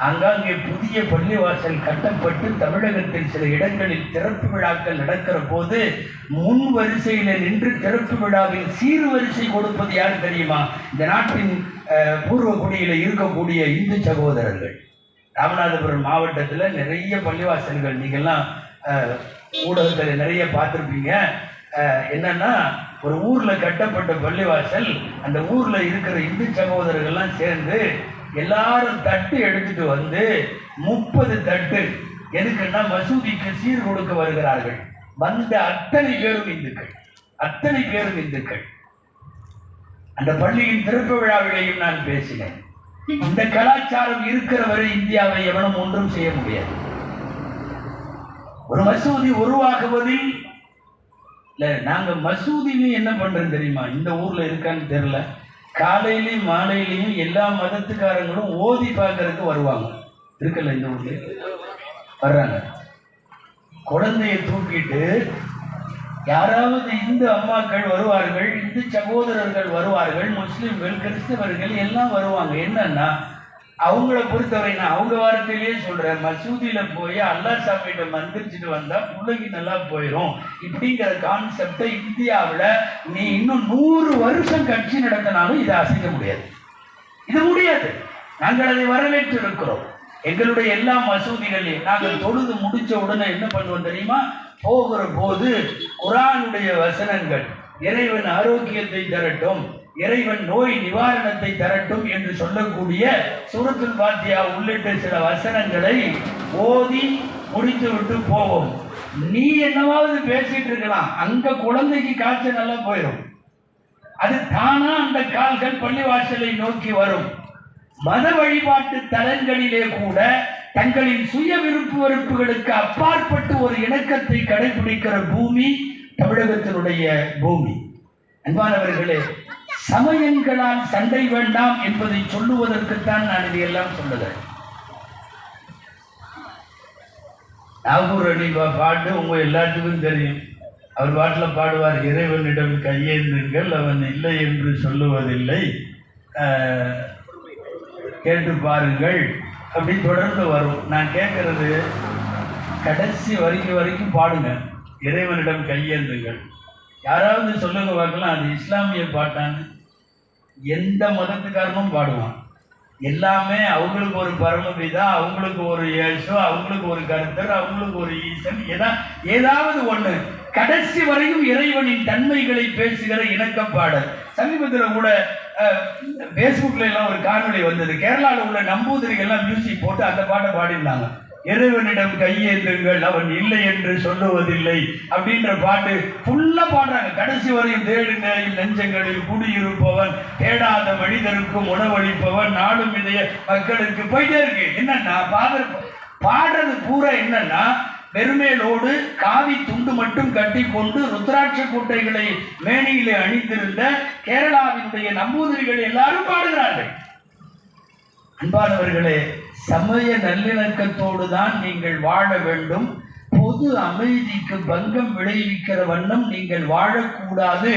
ஆங்காங்கே புதிய பள்ளிவாசல் கட்டப்பட்டு தமிழகத்தில் சில இடங்களில் திறப்பு விழாக்கள் நடக்கிற போது முன் வரிசையில் நின்று திறப்பு விழாவில் சீர்வரிசை கொடுப்பது யார் தெரியுமா? இந்த நாட்டின் பூர்வ குடியில் இருக்கக்கூடிய இந்து சகோதரர்கள். ராமநாதபுரம் மாவட்டத்தில் நிறைய பள்ளிவாசல்கள் நீங்கள்லாம் ஊடகத்தில் நிறைய பார்த்துருப்பீங்க. என்னன்னா, ஒரு ஊரில் கட்டப்பட்ட பள்ளிவாசல், அந்த ஊரில் இருக்கிற இந்து சகோதரர்கள்லாம் சேர்ந்து எல்லாரும் தட்டு எடுத்துட்டு வந்து 30 தட்டு எதுக்குன்னா மசூதிக்கு சீர் கொடுக்க வருகிறார்கள். வந்த அத்தனை பேரும் இந்துக்கள். அந்த பள்ளியின் திறப்பு விழாவிலேயும் நான் பேசினேன். இந்த கலாச்சாரம் இருக்கிற வரை இந்தியாவை எவனும் ஒன்றும் செய்ய முடியாது. ஒரு மசூதி உருவாக்குவதில் இல்ல, நாங்க மசூதிலையும் என்ன பண்றோம் தெரியுமா? இந்த ஊர்ல இருக்கான்னு தெரியல, காலையிலையும் மாலையிலையும் எல்லா மதத்துக்காரங்களும் ஓதி பார்க்கறதுக்கு வருவாங்க. இருக்குல்ல, இந்த ஊர்ல வர்றாங்க. குழந்தைய தூக்கிட்டு யாராவது இந்து அம்மாக்கள் வருவார்கள், இந்து சகோதரர்கள் வருவார்கள், முஸ்லிம்கள், கிறிஸ்தவர்கள் எல்லாம் வருவாங்க. என்னன்னா, அவங்கள பொறுத்தவரை நான் அவங்க வார்த்தையிலேயே சொல்றேன், மசூதியில போய் அல்லாஹ் சாமிகிட்ட மந்திரிச்சுட்டு வந்தா பிள்ளைக்கு நல்லா போயிடும் இப்படிங்கிற கான்செப்டை இந்தியாவில் நீ இன்னும் 100 வருஷம் கட்சி நடத்தினாலும் இதை அசைக்க முடியாது. இது முடியாது. நாங்கள் அதை வரவேற்று இருக்கிறோம். எங்களுடைய எல்லா மசூதிகளையும் நாங்கள் தொழுது முடிச்ச உடனே என்ன பண்ணுவோம் தெரியுமா? போகிற போது குர்ஆனுடைய வசனங்கள் இறைவன் ஆரோக்கியத்தை தரட்டும், இறைவன் நோய் நிவாரணத்தை தரட்டும் என்று சொல்லக்கூடிய சூரத்துல் ஃபாத்திஹா உள்ளிட்ட சில வசனங்களை ஓதி முடித்து விட்டு போவோம். நீ என்னவாவது பேசிட்டு இருக்கலாம், அங்க குழந்தைக்கு காய்ச்சல் நல்லா போயிடும். அது தானா அந்த கால்கள் பள்ளிவாசலை நோக்கி வரும். மத வழிபாட்டு தலங்களிலே கூட தங்களின் சுய விருப்பு வெறுப்புகளுக்கு அப்பாற்பட்டு ஒரு இணக்கத்தை கடைபிடிக்கிற பூமி தமிழகத்தினுடைய பூமி. அன்பானவர்களே, சமயங்களால் சண்டை வேண்டாம் என்பதை சொல்லுவதற்குத்தான் நான் இதையெல்லாம் சொல்லுகிறேன். நாகூர் அணி பாட்டு உங்க எல்லாத்துக்கும் தெரியும். அவர் பாட்டில் பாடுவார், இறைவனிடம் கையேந்துங்கள், அவன் இல்லை என்று சொல்லுவதில்லை, கேட்டு பாருங்கள், அப்படி தொடர்ந்து வரும். நான் கேட்கறது, கடைசி வரைக்கும் பாடுங்க, இறைவனிடம் கையேந்துங்கள். யாராவது சொல்லுங்க பார்க்கலாம், அது இஸ்லாமிய பாட்டான்னு. எந்த மதத்துக்காரனும் பாடுவான். எல்லாமே அவங்களுக்கு ஒரு பரமபிதா, அவங்களுக்கு ஒரு இயேசு, அவங்களுக்கு ஒரு கர்த்தர், அவங்களுக்கு ஒரு ஈசன், ஏதாவது ஒண்ணு. கடைசி வரையும் இறைவனின் தன்மைகளை பேசுகிற இணக்கப்பாடல். சமீபத்தில் கூட பேஸ்புக்ல எல்லாம் ஒரு காணொலி வந்தது. கேரளாவில் உள்ள நம்பூதிரிகள் எல்லாம் மியூசிக் போட்டு அந்த பாட்டை பாடிருந்தாங்க. இறைவனிடம் கையேந்துங்கள், அவன் இல்லை என்று சொல்லுவதில்லை அப்படின்ற பாட்டு ஃபுல்லா பாடுறாங்க. கடைசி வரையும் தேடு நிலையில் நெஞ்சங்களில் குடியிருப்பவன், தேடாத மனிதருக்கும் உணவளிப்பவன், நாடும் இதய மக்களுக்கு போயிட்டே இருக்கு. என்னன்னா பாடுறது பூரா என்னன்னா, பெருமேலோடு காவி துண்டு மட்டும் கட்டி கொண்டு ருத்ராட்ச கோட்டைகளை மேனியிலே அணிந்திருந்த கேரளாவினுடைய நம்பூதிரிகள் எல்லாரும் பாடுகிறார்கள். அன்பானவர்களே, சமய நல்லிணக்கத்தோடு தான் நீங்கள் வாழ வேண்டும். பொது அமைதிக்கு பங்கம் விளைவிக்கிற வண்ணம் நீங்கள் வாழக்கூடாது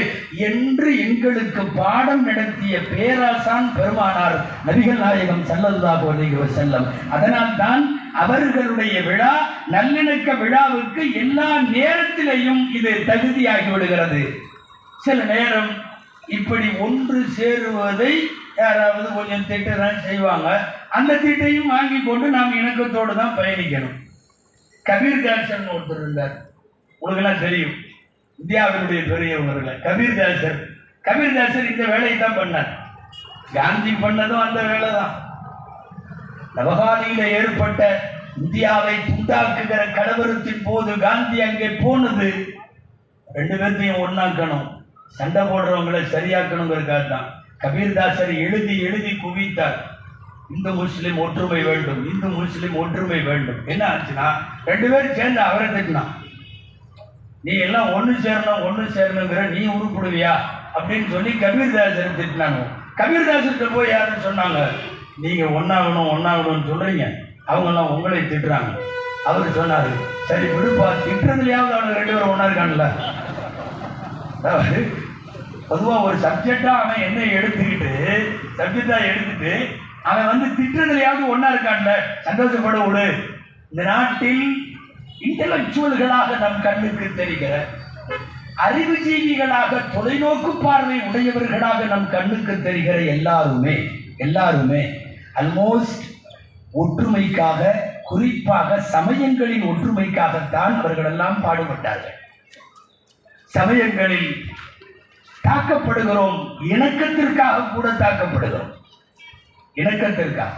என்று எங்களுக்கு பாடம் நடத்திய பேராசான் பெருமானார் நபிகள் நாயகம் ஸல்லல்லாஹு அலைஹி வஸல்லம். அதனால் தான் அவர்களுடைய விழா, நல்லிணக்க விழாவுக்கு எல்லா நேரத்திலையும் இது தகுதியாகி விடுகிறது. சில நேரம் இப்படி ஒன்று சேருவதை யாராவது கொஞ்சம் திட்டதான் செய்வாங்க. அந்த திட்டையும் வாங்கி கொண்டு நாம் இணக்கத்தோடு தான் பயணிக்கணும். கபீர்தாசன் ஒருத்தர் இருந்தார், உங்களுக்கெல்லாம் தெரியும், இந்தியாவினுடைய பெரியவர்கள். கபீர்தாசர் இந்த வேலையை தான் பண்ணார். காந்தி பண்ணதும் அந்த வேலை தான். நவகாலியில ஏற்பட்ட இந்தியாவை துண்டாக்குகிற கலவரத்தின் போது காந்தி அங்கே போனது ரெண்டு பேர்த்தையும் ஒன்னாக்கணும், சண்டை போடுறவங்களை சரியாக்கணுங்கிறதுக்காக தான். கபீர்தாசர் எழுதி குவித்தார், இந்து முஸ்லிம் ஒற்றுமை வேண்டும், இந்து முஸ்லிம் ஒற்றுமை வேண்டும். என்ன ஆச்சுன்னா, ரெண்டு பேரும் சேர்ந்து அவரை திட்டினான். நீ எல்லாம் ஒன்று சேரணுங்கிற நீ உருப்படுவியா அப்படின்னு சொல்லி கபீர்தாசர் திட்டினாங்க. கபீர்தாசர்கிட்ட போய் யாருன்னு சொன்னாங்க, நீங்க ஒன்னாகணும்னு சொல்றீங்க, அவங்கெல்லாம் உங்களை திட்டுறாங்க. அவர் சொன்னாரு, சரி விடுப்பா, திட்டுறதுலையாவது அவனுக்கு ரெண்டு பேரும் ஒன்னா இருக்கான்ல. அதாவது பொதுவாக ஒரு சப்ஜெக்டா அவன் என்ன எடுத்துட்டு அவன் திட்டுறதுலையாவது ஒன்னா இருக்கான்ல, சந்தோஷப்பட விடு. இந்த நாட்டில் இன்டலெக்சுவல்களாக நம் கண்ணுக்கு தெரிகிற, அறிவுஜீவிகளாக தொலைநோக்கு பார்வை உடையவர்களாக நம் கண்ணுக்கு தெரிகிற எல்லாருமே ஆல்மோஸ்ட் ஒற்றுமைக்காக, குறிப்பாக சமயங்களின் ஒற்றுமைக்காகத்தான் அவர்கள் எல்லாம் பாடுபட்டார்கள். சமயங்களில் தாக்கப்படுகிறோம், இணக்கத்திற்காக கூட தாக்கப்படுகிறோம். இணக்கத்திற்காக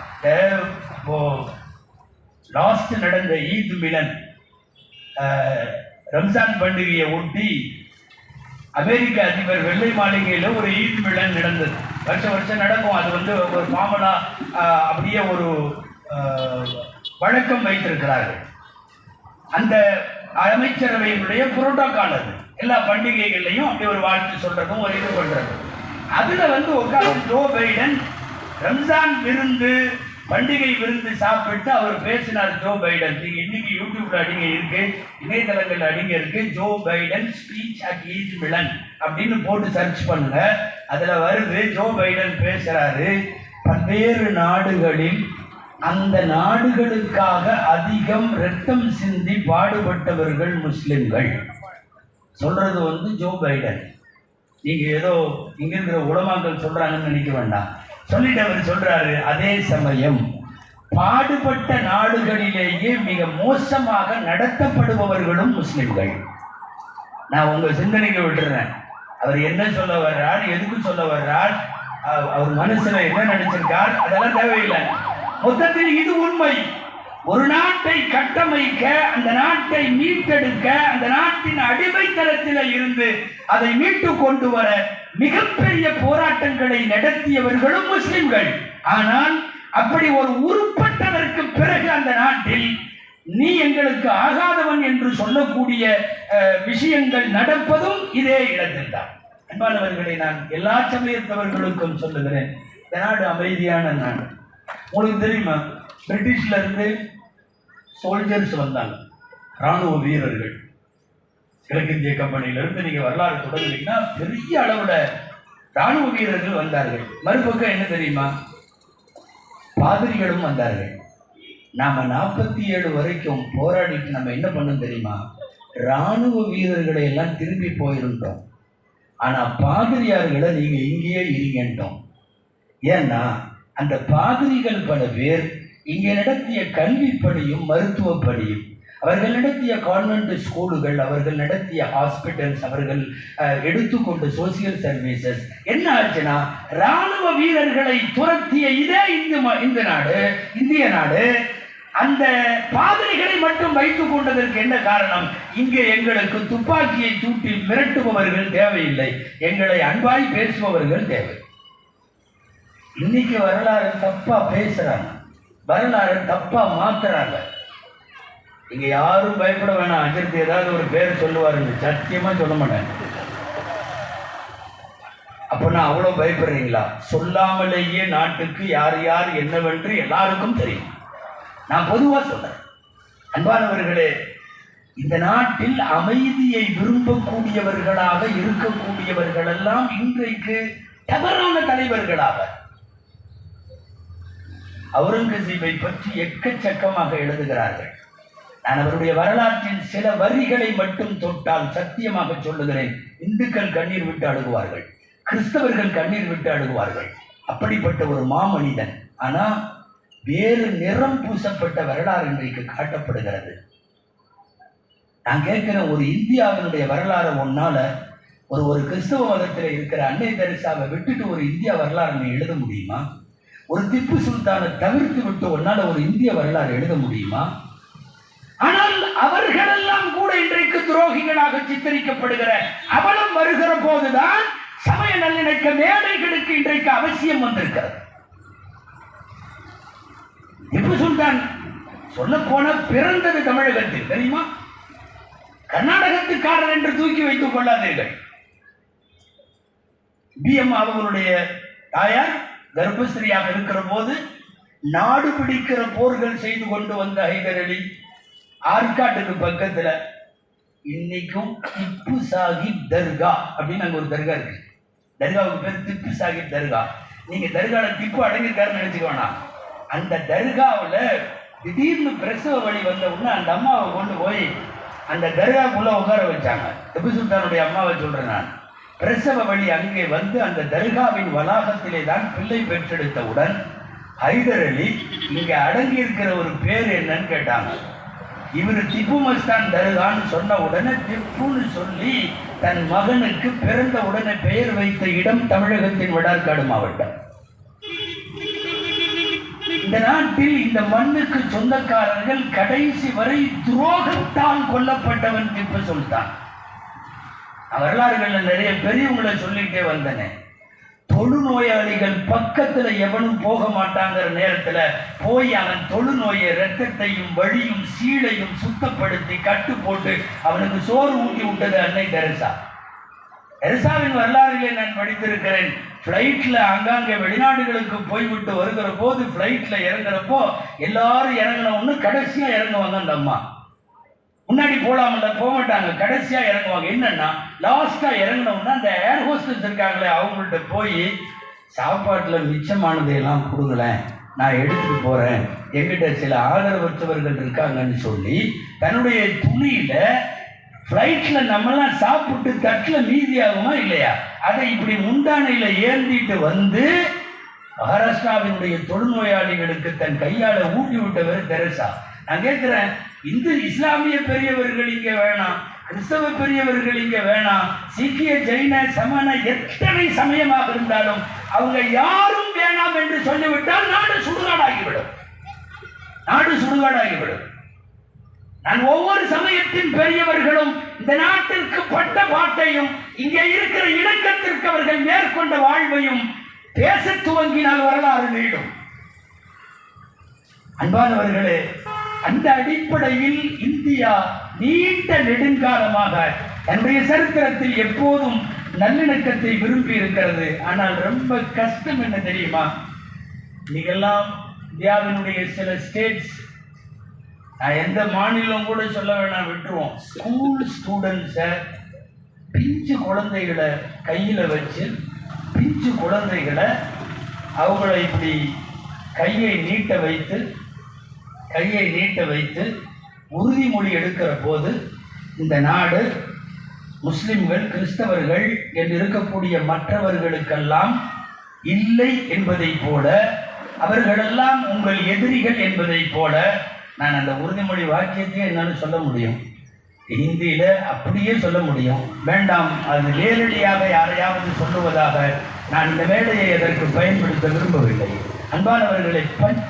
லாஸ்ட் நடந்த ஈத் மிலன், ரம்ஜான் பண்டிகையை ஒட்டி அமெரிக்க அதிபர் வெள்ளை மாளிகையில் ஒரு ஈத் மிலன் நடந்தது. வருஷம் நடக்கும். அது ஒரு மாமலா அப்படியே ஒரு வழக்கம் வைத்திருக்கிறார்கள். அந்த அமைச்சரவையினுடைய புரோட்டோகால் அது. எல்லா பண்டிகைகள்லையும் அப்படி ஒரு வாழ்த்து சொல்றதும் ஒரு இது பண்றது. அதுல உட்கார்ந்து ஜோ பைடன் ரம்ஜான் விருந்து, பண்டிகை விருந்து சாப்பிட்டு அவர் பேசினார். ஜோ பைடன், நீங்க இன்னைக்கு யூடியூப்ல அடிங்க இருக்கு, இணையதளங்கள் அடிங்க இருக்கு, Joe Biden speech at Eid Milan அப்படின்னு போட்டு சர்ச் பண்ணுங்க. அதுல வருது, ஜோ பைடன் பேசுறாரு, பல்வேறு நாடுகளில் அந்த நாடுகளுக்காக அதிகம் ரத்தம் சிந்தி பாடுபட்டவர்கள் முஸ்லிம்கள். சொல்றது ஜோ பைடன். நீங்க ஏதோ இங்க இருக்கிற உலமாக்கள் சொல்றாங்கன்னு நினைக்க வேண்டாம். சொல்லிட்டு அவர் சொல்றாரு, அதே சமயம் பாடுபட்ட நாடுகளிலேயே மிக மோசமாக நடத்தப்படுபவர்களும் முஸ்லிம்கள். நான் உங்க சிந்தனைக்கு விட்டுறேன். அவர் என்ன சொல்ல வர்றார், எதுக்கு சொல்ல வர்றார், அவர் மனசுல என்ன நினைச்சிருக்கார், அதெல்லாம் தேவையில்லை. மொத்தத்தில் இது உண்மை. ஒரு நாட்டை கட்டமைக்க, அந்த நாட்டை மீட்டெடுக்க, அந்த நாட்டின் அடிமைத்தளத்தில் இருந்து அதை மீட்டு கொண்டு வர மிகப்பெரிய போராட்டங்களை நடத்தியவர்களும் முஸ்லிம்கள். ஆனால் அப்படி ஒரு உருப்பட்டதற்கு பிறகு அந்த நாட்டில் நீ எங்களுக்கு ஆகாதவன் என்று சொல்லக்கூடிய விஷயங்கள் நடப்பதும் இதே இடத்தில் தான். அன்பானவர்களை, நான் எல்லா சமயத்தவர்களுக்கும் சொல்லுகிறேன், இந்த நாடு அமைதியான நாடு. உங்களுக்கு தெரியுமா, பிரிட்டிஷ்ல இருந்து சோல்ஜர்ஸ் வந்தாங்க, இராணுவ வீரர்கள். கிழக்கிந்திய கம்பெனியிலிருந்து நீங்க வரலாறு தொடர்ந்தீங்கன்னா பெரிய அளவுல இராணுவ வீரர்கள் வந்தார்கள். மறுபக்கம் என்ன தெரியுமா, பாதிரிகளும் வந்தார்கள். நாம 47 வரைக்கும் போராடிட்டு நம்ம என்ன பண்ணோம் தெரியுமா, இராணுவ வீரர்களை எல்லாம் திரும்பி போயிருந்தோம். ஆனா பாதிரியார்களை நீங்க இங்கேயே இருங்கட்டோம். ஏன்னா அந்த பாதிரிகள் பல பேர் இங்கே நடத்திய கல்விப்படியும் மருத்துவப்படியும், அவர்கள் நடத்திய கான்வென்ட் ஸ்கூலுகள், அவர்கள் நடத்திய ஹாஸ்பிட்டல்ஸ், அவர்கள் எடுத்துக்கொண்ட சோசியல் சர்வீசஸ் என்ன ஆச்சுன்னா, இராணுவ வீரர்களை துரத்திய இதே இந்த நாடு, இந்திய நாடு, அந்த பாதிரிகளை மட்டும் வைத்துக் கொண்டதற்கு என்ன காரணம், இங்கே எங்களுக்கு துப்பாக்கியை தூட்டி மிரட்டுபவர்கள் தேவையில்லை, எங்களை அன்பாய் பேசுபவர்கள் தேவை. இன்னைக்கு வரலாறு தப்பா பேசுறாங்க, வரலாறு தப்பா மாத்துறாங்க. இங்க யாரும் பயப்பட வேணாம். அஜித் ஏதாவது ஒரு பேர் சொல்லுவாருங்க, சத்தியமா சொல்ல மாட்டேன். அப்ப நான் அவ்வளவு பயப்படுறீங்களா? சொல்லாமலேயே நாட்டுக்கு யார் யார் என்னவென்று எல்லாருக்கும் தெரியும். நான் பொதுவா சொல்றேன். அன்பானவர்களே, இந்த நாட்டில் அமைதியை விரும்பக்கூடியவர்களாக இருக்கக்கூடியவர்கள் எல்லாம் இன்றைக்கு தவறான தலைவர்களாக. அவுரங்கசீபை பற்றி எக்கச்சக்கமாக எழுதுகிறார்கள். நான் அவருடைய வரலாற்றின் சில வரிகளை மட்டும் தொட்டால் சத்தியமாக சொல்லுகிறேன், இந்துக்கள் கண்ணீர் விட்டு அழுகுவார்கள், கிறிஸ்தவர்கள் கண்ணீர் விட்டு அழுகுவார்கள். அப்படிப்பட்ட ஒரு மாமனிதன். ஆனா வேறு நிறம் பூசப்பட்ட வரலாறு இன்றைக்கு காட்டப்படுகிறது. நான் கேட்கிறேன், ஒரு இந்தியாவினுடைய வரலாறு ஒன்னால ஒரு கிறிஸ்தவ மதத்தில் இருக்கிற அன்னை தெரசாவை விட்டுட்டு ஒரு இந்தியா வரலாறு நீ எழுத முடியுமா? ஒரு திப்பு சுல்தானை தவிர்த்து விட்டு ஒன்னால ஒரு இந்திய வரலாறு எழுத முடியுமா? ஆனால் அவர்களெல்லாம் கூட இன்றைக்கு துரோகிகளாக சித்தரிக்கப்படுகிற அவலம் வருகிற போதுதான் சமய நல்லிணக்க மேடைகளுக்கு இன்றைக்கு அவசியம் வந்திருக்கிறது. திப்பு சுல்தான் சொல்ல போன பிறந்தது தமிழகத்தில், தெரியுமா? கர்நாடகத்துக்காரர் என்று தூக்கி வைத்துக் கொள்ளாதீர்கள். BM அவர்களுடைய தாயார் கர்ப்பஸ்திரியாக இருக்கிற போது நாடு பிடிக்கிற போர்கள் செய்து கொண்டு வந்த ஹைதர் அலி ஆற்காட்டுக்கு பக்கத்துல இன்னைக்கும் திப்பு சாஹிப் தர்கா அப்படின்னு அங்க ஒரு தர்கா இருக்கு. தர்காவுக்கு பேர் திப்பு சாஹிப் தர்கா. நீங்க தர்கால திப்பு அடங்கிருக்காருன்னு நினைச்சுக்க வேணாம். அந்த தர்காவுல திடீர்னு பிரசவ வழி வந்த உடனே அந்த அம்மாவை கொண்டு போய் அந்த தர்காக்குள்ள உட்கார வச்சாங்க. திப்பு சுல்தானுடைய அம்மாவை சொல்றேன் நான். பிரசவ வழி அங்கே வந்து அந்த தர்காவின் வளாகத்திலே தான் பிள்ளை பெற்றெடுத்தவுடன் ஹைதர் அலி இங்க அடங்கி இருக்கிற ஒரு பேர் என்னன்னு கேட்டாங்க. இவர் திப்பு மஸ்தான் தர்கான்னு சொன்ன உடனே திப்புன்னு சொல்லி தன் மகனுக்கு பிறந்த உடனே பெயர் வைத்த இடம் தமிழகத்தின் வடார்காடு மாவட்டம். இந்த நாட்டில் இந்த மண்ணுக்கு சொந்தக்காரர்கள் கடைசி வரை துரோகத்தால் கொல்லப்பட்டவன் திப்பு சுல்தான். வரலாறுகள்ல நிறைய பெரியவங்களை சொல்லிட்டே வந்தன. தொழுநோயாளிகள் பக்கத்துல எவனும் போக மாட்டாங்கிற நேரத்துல போய் அவன் தொழுநோயை ரத்தத்தையும் வழியும் சீழையும் சுத்தப்படுத்தி கட்டு போட்டு அவனுக்கு சோறு ஊட்டி விட்டது அன்னை தெரசா. தெரசாவின் வரலாறுகளை நான் படித்திருக்கிறேன். பிளைட்ல அங்காங்க வெளிநாடுகளுக்கு போய்விட்டு வருகிற போது பிளைட்ல இறங்குறப்போ எல்லாரும் இறங்கின ஒண்ணு கடைசியா இறங்குவாங்க. அந்த அம்மா முன்னாடி போலாமல்ல, போக மாட்டாங்க, கடைசியா இறங்குவாங்க. என்னன்னா லாஸ்டா இறங்கினோம்னா அந்த ஏர் ஹோஸ்டஸ் இருக்காங்களே அவங்கள்ட்ட போய் சாப்பாட்டுல மிச்சமானதையெல்லாம் கொடுங்களேன், நான் எடுத்துட்டு போறேன், எங்கிட்ட சில ஆதரவற்றவர்கள் இருக்காங்கன்னு சொல்லி தன்னுடைய துணியில பிளைட்ல நம்மெல்லாம் சாப்பிட்டு தட்டுல மீதி ஆகுமா இல்லையா, அதை இப்படி முந்தானையில ஏந்திட்டு வந்து மகாராஷ்டிராவினுடைய தொழுநோயாளிகளுக்கு தன் கையால ஊட்டி விட்டவர் தெரசா. நான் கேட்கிறேன், இந்து இஸ்லாமிய பெரியவர்கள் இங்க வேணாம், கிறிஸ்தவ பெரியவர்கள் இங்க வேணாம், சீக்கிய ஜெயின சமண எத்தனை சமயமாக இருந்தாலும் அவங்க யாரும் வேணாம் என்று சொல்லிவிட்டால் நாடு சுடுகாடாகிவிடும். நாடு சுடுகாடாகிவிடும். நான் ஒவ்வொரு சமயத்தின் பெரியவர்களும் இந்த நாட்டிற்கு பட்ட பாட்டையும் இங்கே இருக்கிற இணக்கத்திற்கு அவர்கள் மேற்கொண்ட வாழ்வையும் பேச துவங்கினால் வரலாறு நீடும். அன்பானவர்களே, அந்த அடிப்படையில் இந்தியா நீண்ட நெடுங்காலமாக தன்னுடைய சரித்திரத்தில் எப்போதும் நல்லிணக்கத்தை விரும்பி இருக்கிறது. ஆனால் ரொம்ப கஷ்டம் என்ன தெரியுமா? நீங்கெல்லாம் இந்தியாவினுடைய சில ஸ்டேட்ஸ், நான் எந்த மாநிலம் கூட சொல்ல வேணாம், விட்டுருவோம். ஸ்கூல் ஸ்டூடெண்ட்ஸை பிஞ்சு குழந்தைகளை கையில் வச்சு, பிஞ்சு குழந்தைகளை அவங்கள இப்படி கையை நீட்ட வைத்து உறுதிமொழி எடுக்கிற போது இந்த நாடு முஸ்லிம்கள், கிறிஸ்தவர்கள் என்று இருக்கக்கூடிய மற்றவர்களுக்கெல்லாம் இல்லை என்பதை போல, அவர்களெல்லாம் உங்கள் எதிரிகள் என்பதை போல, நான் அந்த உறுதிமொழி வாக்கியத்தையே என்னால் சொல்ல முடியும், ஹிந்தியில அப்படியே சொல்ல முடியும். வேண்டாம், அது நேரடியாக யாரையாவது சொல்லுவதாக நான் இந்த மேடையை அதற்கு பயன்படுத்த விரும்பவில்லை. அன்பானவர்களை,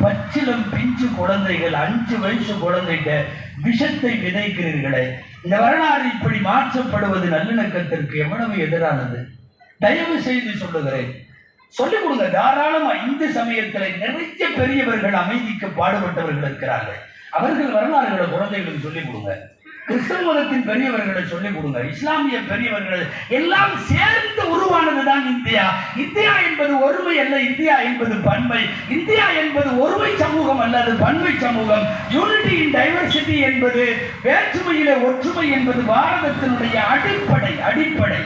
பச்சிலம் பிஞ்சு குழந்தைகள், 5 வயசு குழந்தைங்க விஷத்தை விதைக்கிறீர்களே, இந்த வரலாறு இப்படி மாற்றப்படுவது நல்லிணக்கத்திற்கு எவ்வளவு எதிரானது? தயவு செய்து சொல்லுகிறேன், சொல்லிக் கொடுங்க தாராளமா. இந்து சமயத்தில் நிறைய பெரியவர்கள் அமைதிக்கு பாடுபட்டவர்கள் இருக்கிறார்கள். அவர்கள் வரலாறுகளை குழந்தைகளுக்கு சொல்லிக் கொடுங்க. கிறிஸ்தவ மதத்தின் பெரியவர்களை சொல்லிக் கொடுங்க. இஸ்லாமிய பெரியவர்கள் எல்லாம் சேர்ந்து உருவானதுதான் இந்தியா. இந்தியா என்பது ஒருமை அல்ல, இந்தியா என்பது பன்மை. இந்தியா என்பது ஒருமை சமூகம் அல்ல, அது பன்மை சமூகம். யூனிட்டி இன் டைவர்சிட்டி என்பது, வேற்றுமையிலே ஒற்றுமை என்பது பாரதத்தினுடைய அடிப்படை.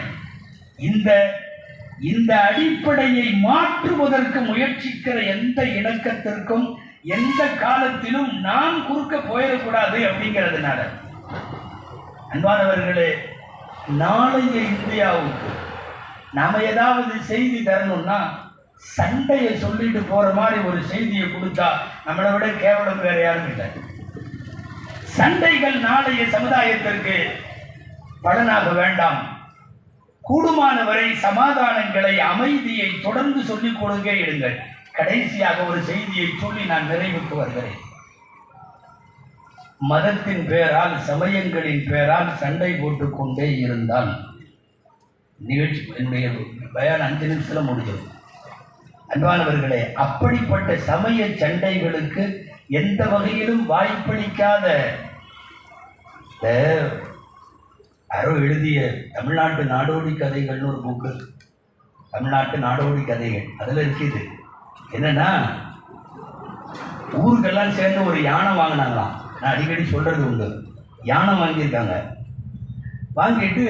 இந்த அடிப்படையை மாற்றுவதற்கு முயற்சிக்கிற எந்த இணக்கத்திற்கும் எந்த காலத்திலும் நாம் குறுக்க போயிடக்கூடாது அப்படிங்கிறதுனால, அன்பானவர்களே, நாளைய இந்தியாவுக்கு நாம ஏதாவது செய்தி தரணும்னா சண்டையை சொல்லிட்டு போற மாதிரி ஒரு செய்தியை கொடுத்தா நம்மளை விட கேவலம் வேற யாரும் இல்லை. சண்டைகள் நாளைய சமுதாயத்திற்கு பலனாக வேண்டாம். கூடுமானவரை சமாதானங்களை, அமைதியை தொடர்ந்து சொல்லிக் கொடுங்க இருங்கள். கடைசியாக ஒரு செய்தியை சொல்லி நான் நிறைவுக்கு வருகிறேன். மதத்தின் பெயரால், சமயங்களின் பெயரால் சண்டை போட்டுக் கொண்டே இருந்தால் நிகழ்ச்சி, என்னுடைய பயான் 5 நிமிஷத்துல முடிஞ்சது. அன்பானவர்களே, அப்படிப்பட்ட சமய சண்டைகளுக்கு எந்த வகையிலும் வாய்ப்பளிக்காத யாரோ எழுதிய தமிழ்நாட்டு நாடோடி கதைகள்னு ஒரு புக்கு, தமிழ்நாட்டு நாடோடி கதைகள், அதில் இருக்குது என்னன்னா, ஊருக்கெல்லாம் சேர்ந்து ஒரு யானை வாங்கினாங்களாம். நான் அடிக்கடி சொல்றது உண்டு. யானை வாங்கியிருக்காங்க. வாங்கிட்டு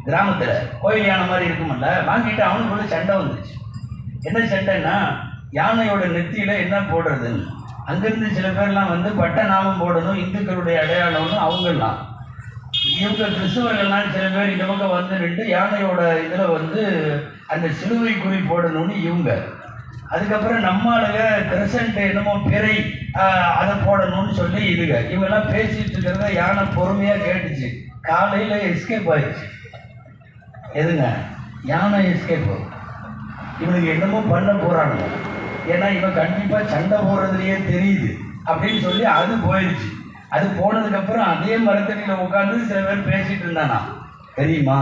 கிராமத்தில் கோயில் யானை மாதிரி இருக்குமல்ல, வாங்கிட்டு அவனுக்குள்ள சண்டை வந்துச்சு. என்ன சண்டைன்னா, யானையோட நெத்தியில என்ன போடுறதுன்னு. அங்கிருந்து சில பேர்லாம் வந்து பட்ட நாமம் போடணும், இந்துக்களுடைய அடையாளம்னு அவங்கெல்லாம். இவங்க கிறிஸ்தவர்கள்லாம் சில பேர் இந்த பக்கம் வந்து நின்று யானையோட இதில் வந்து அந்த சிலுவை குறி போடணும்னு இவங்க. அதுக்கப்புறம் நம்மளுங்க கிரசன்ட் என்னமோ பிறை அதை போடணும்னு சொல்லி இதுங்க. இவங்கெல்லாம் பேசிட்டு இருக்கிறத யானை பொறுமையாக கேட்டுச்சு. காலையில் எஸ்கேப் ஆயிடுச்சு. எதுங்க? யானை எஸ்கேப். இவனுக்கு என்னமோ பண்ண போகிறானுங்க. ஏன்னா இவன் கண்டிப்பாக சண்டை போடுறதுலையே தெரியுது அப்படின்னு சொல்லி அது போயிடுச்சு. அது போனதுக்கப்புறம் அதே மரத்தடியில் உட்காந்து சில பேர் பேசிட்டு இருந்தானா தெரியுமா,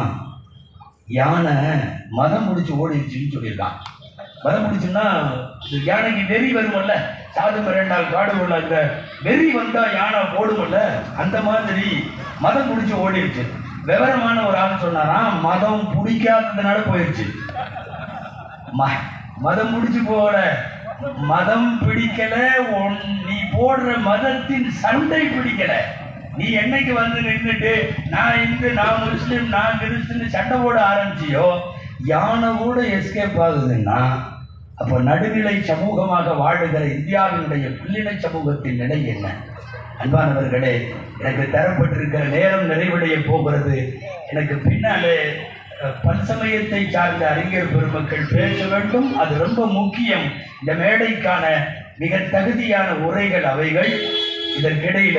யானை மதம் முடிச்சு ஓடிடுச்சுன்னு சொல்லியிருக்கான். மதம் முடிச்சுன்னா யானைக்கு வெறி வருமல்ல, சாது மிரண்டால் காடு உள்ள அந்த வெறி வந்தா யானை ஓடுமல்ல, அந்த மாதிரி மதம் முடிச்சு ஓடிடுச்சு. விவரமான ஒரு ஆள் சொன்னாராம், மதம் பிடிக்காததுனால போயிடுச்சு. மதம் முடிச்சு போகல, மதம் பிடிக்கல, நீ போடுற மதத்தின் சண்டை பிடிக்கல. நீ என்னைக்கு வந்து நின்றுட்டு நான் இந்து, நான் முஸ்லீம், நான் கிறிஸ்துன்னு சண்டை போட ஆரம்பிச்சியோ, யானை கூட எஸ்கேப் ஆகுதுன்னா அப்போ நடுநிலை சமூகமாக வாழுகிற இந்தியாவினுடைய புல்லின சமூகத்தின் நிலை என்ன? அன்பானவர்களே, எனக்கு தரப்பட்டிருக்கிற நேரம் நிறைவடைய போகிறது. எனக்கு பின்னாலே பல்சமயத்தை சார்ந்த அறிஞர் பெருமக்கள் பேச வேண்டும், அது ரொம்ப முக்கியம். இந்த மேடைக்கான மிக தகுதியான உரைகள் அவைகள். இதற்கிடையில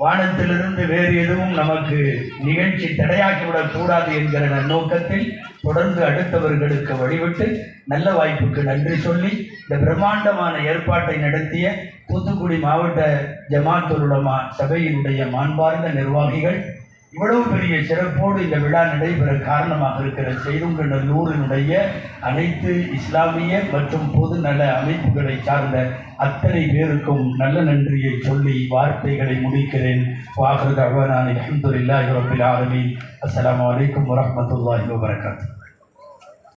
வானத்திலிருந்து வேறு எதுவும் நமக்கு நிகழ்ச்சி தடையாக்கிவிடக் கூடாது என்கிற நன்னோக்கத்தில் தொடர்ந்து அடுத்தவர்களுக்கு வழிவிட்டு நல்ல வாய்ப்புக்கு நன்றி சொல்லி இந்த பிரம்மாண்டமான ஏற்பாட்டை நடத்திய தூத்துக்குடி மாவட்ட ஜமாத்துல் உலமா சபையினுடைய மாண்பார்ந்த நிர்வாகிகள், இவ்வளவு பெரிய சிறப்போடு இந்த விழா நடைபெற காரணமாக இருக்கிற செய்துங்கநல்லூரினுடைய அனைத்து இஸ்லாமிய மற்றும் பொது நல அமைப்புகளை சார்ந்த அத்தனை பேருக்கும் நல்ல நன்றியை சொல்லி வார்த்தைகளை முடிக்கிறேன். வாஹிரு தஅவானா அல்ஹம்துலில்லாஹி ரப்பில் ஆலமீன். அஸ்ஸலாமு அலைக்கும் வரஹ்மத்துல்லாஹி வபரகாத்துஹு.